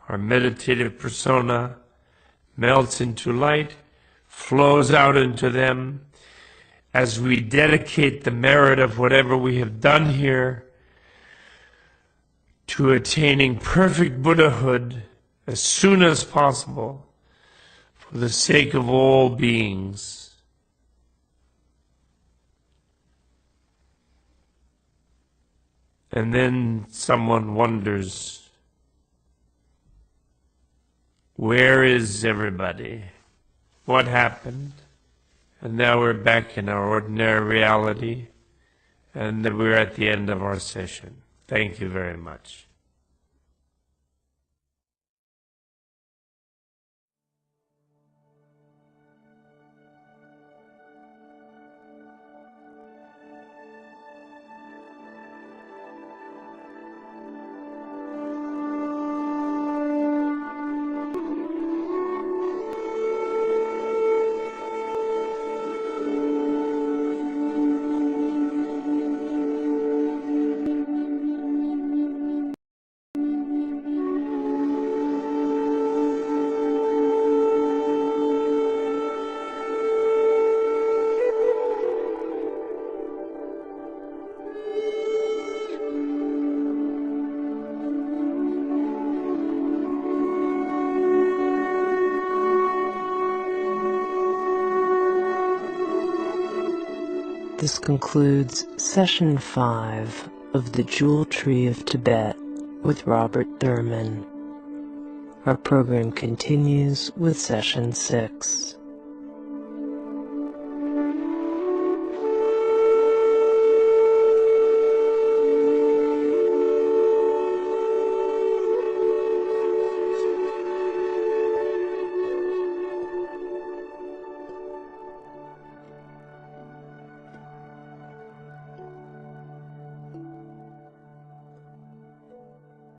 Our meditative persona melts into light, flows out into them. As we dedicate the merit of whatever we have done here to attaining perfect Buddhahood as soon as possible, for the sake of all beings. And then someone wonders, where is everybody? What happened? And now we're back in our ordinary reality, and we're at the end of our session. Thank you very much. This concludes Session 5 of the Jewel Tree of Tibet with Robert Thurman. Our program continues with Session 6.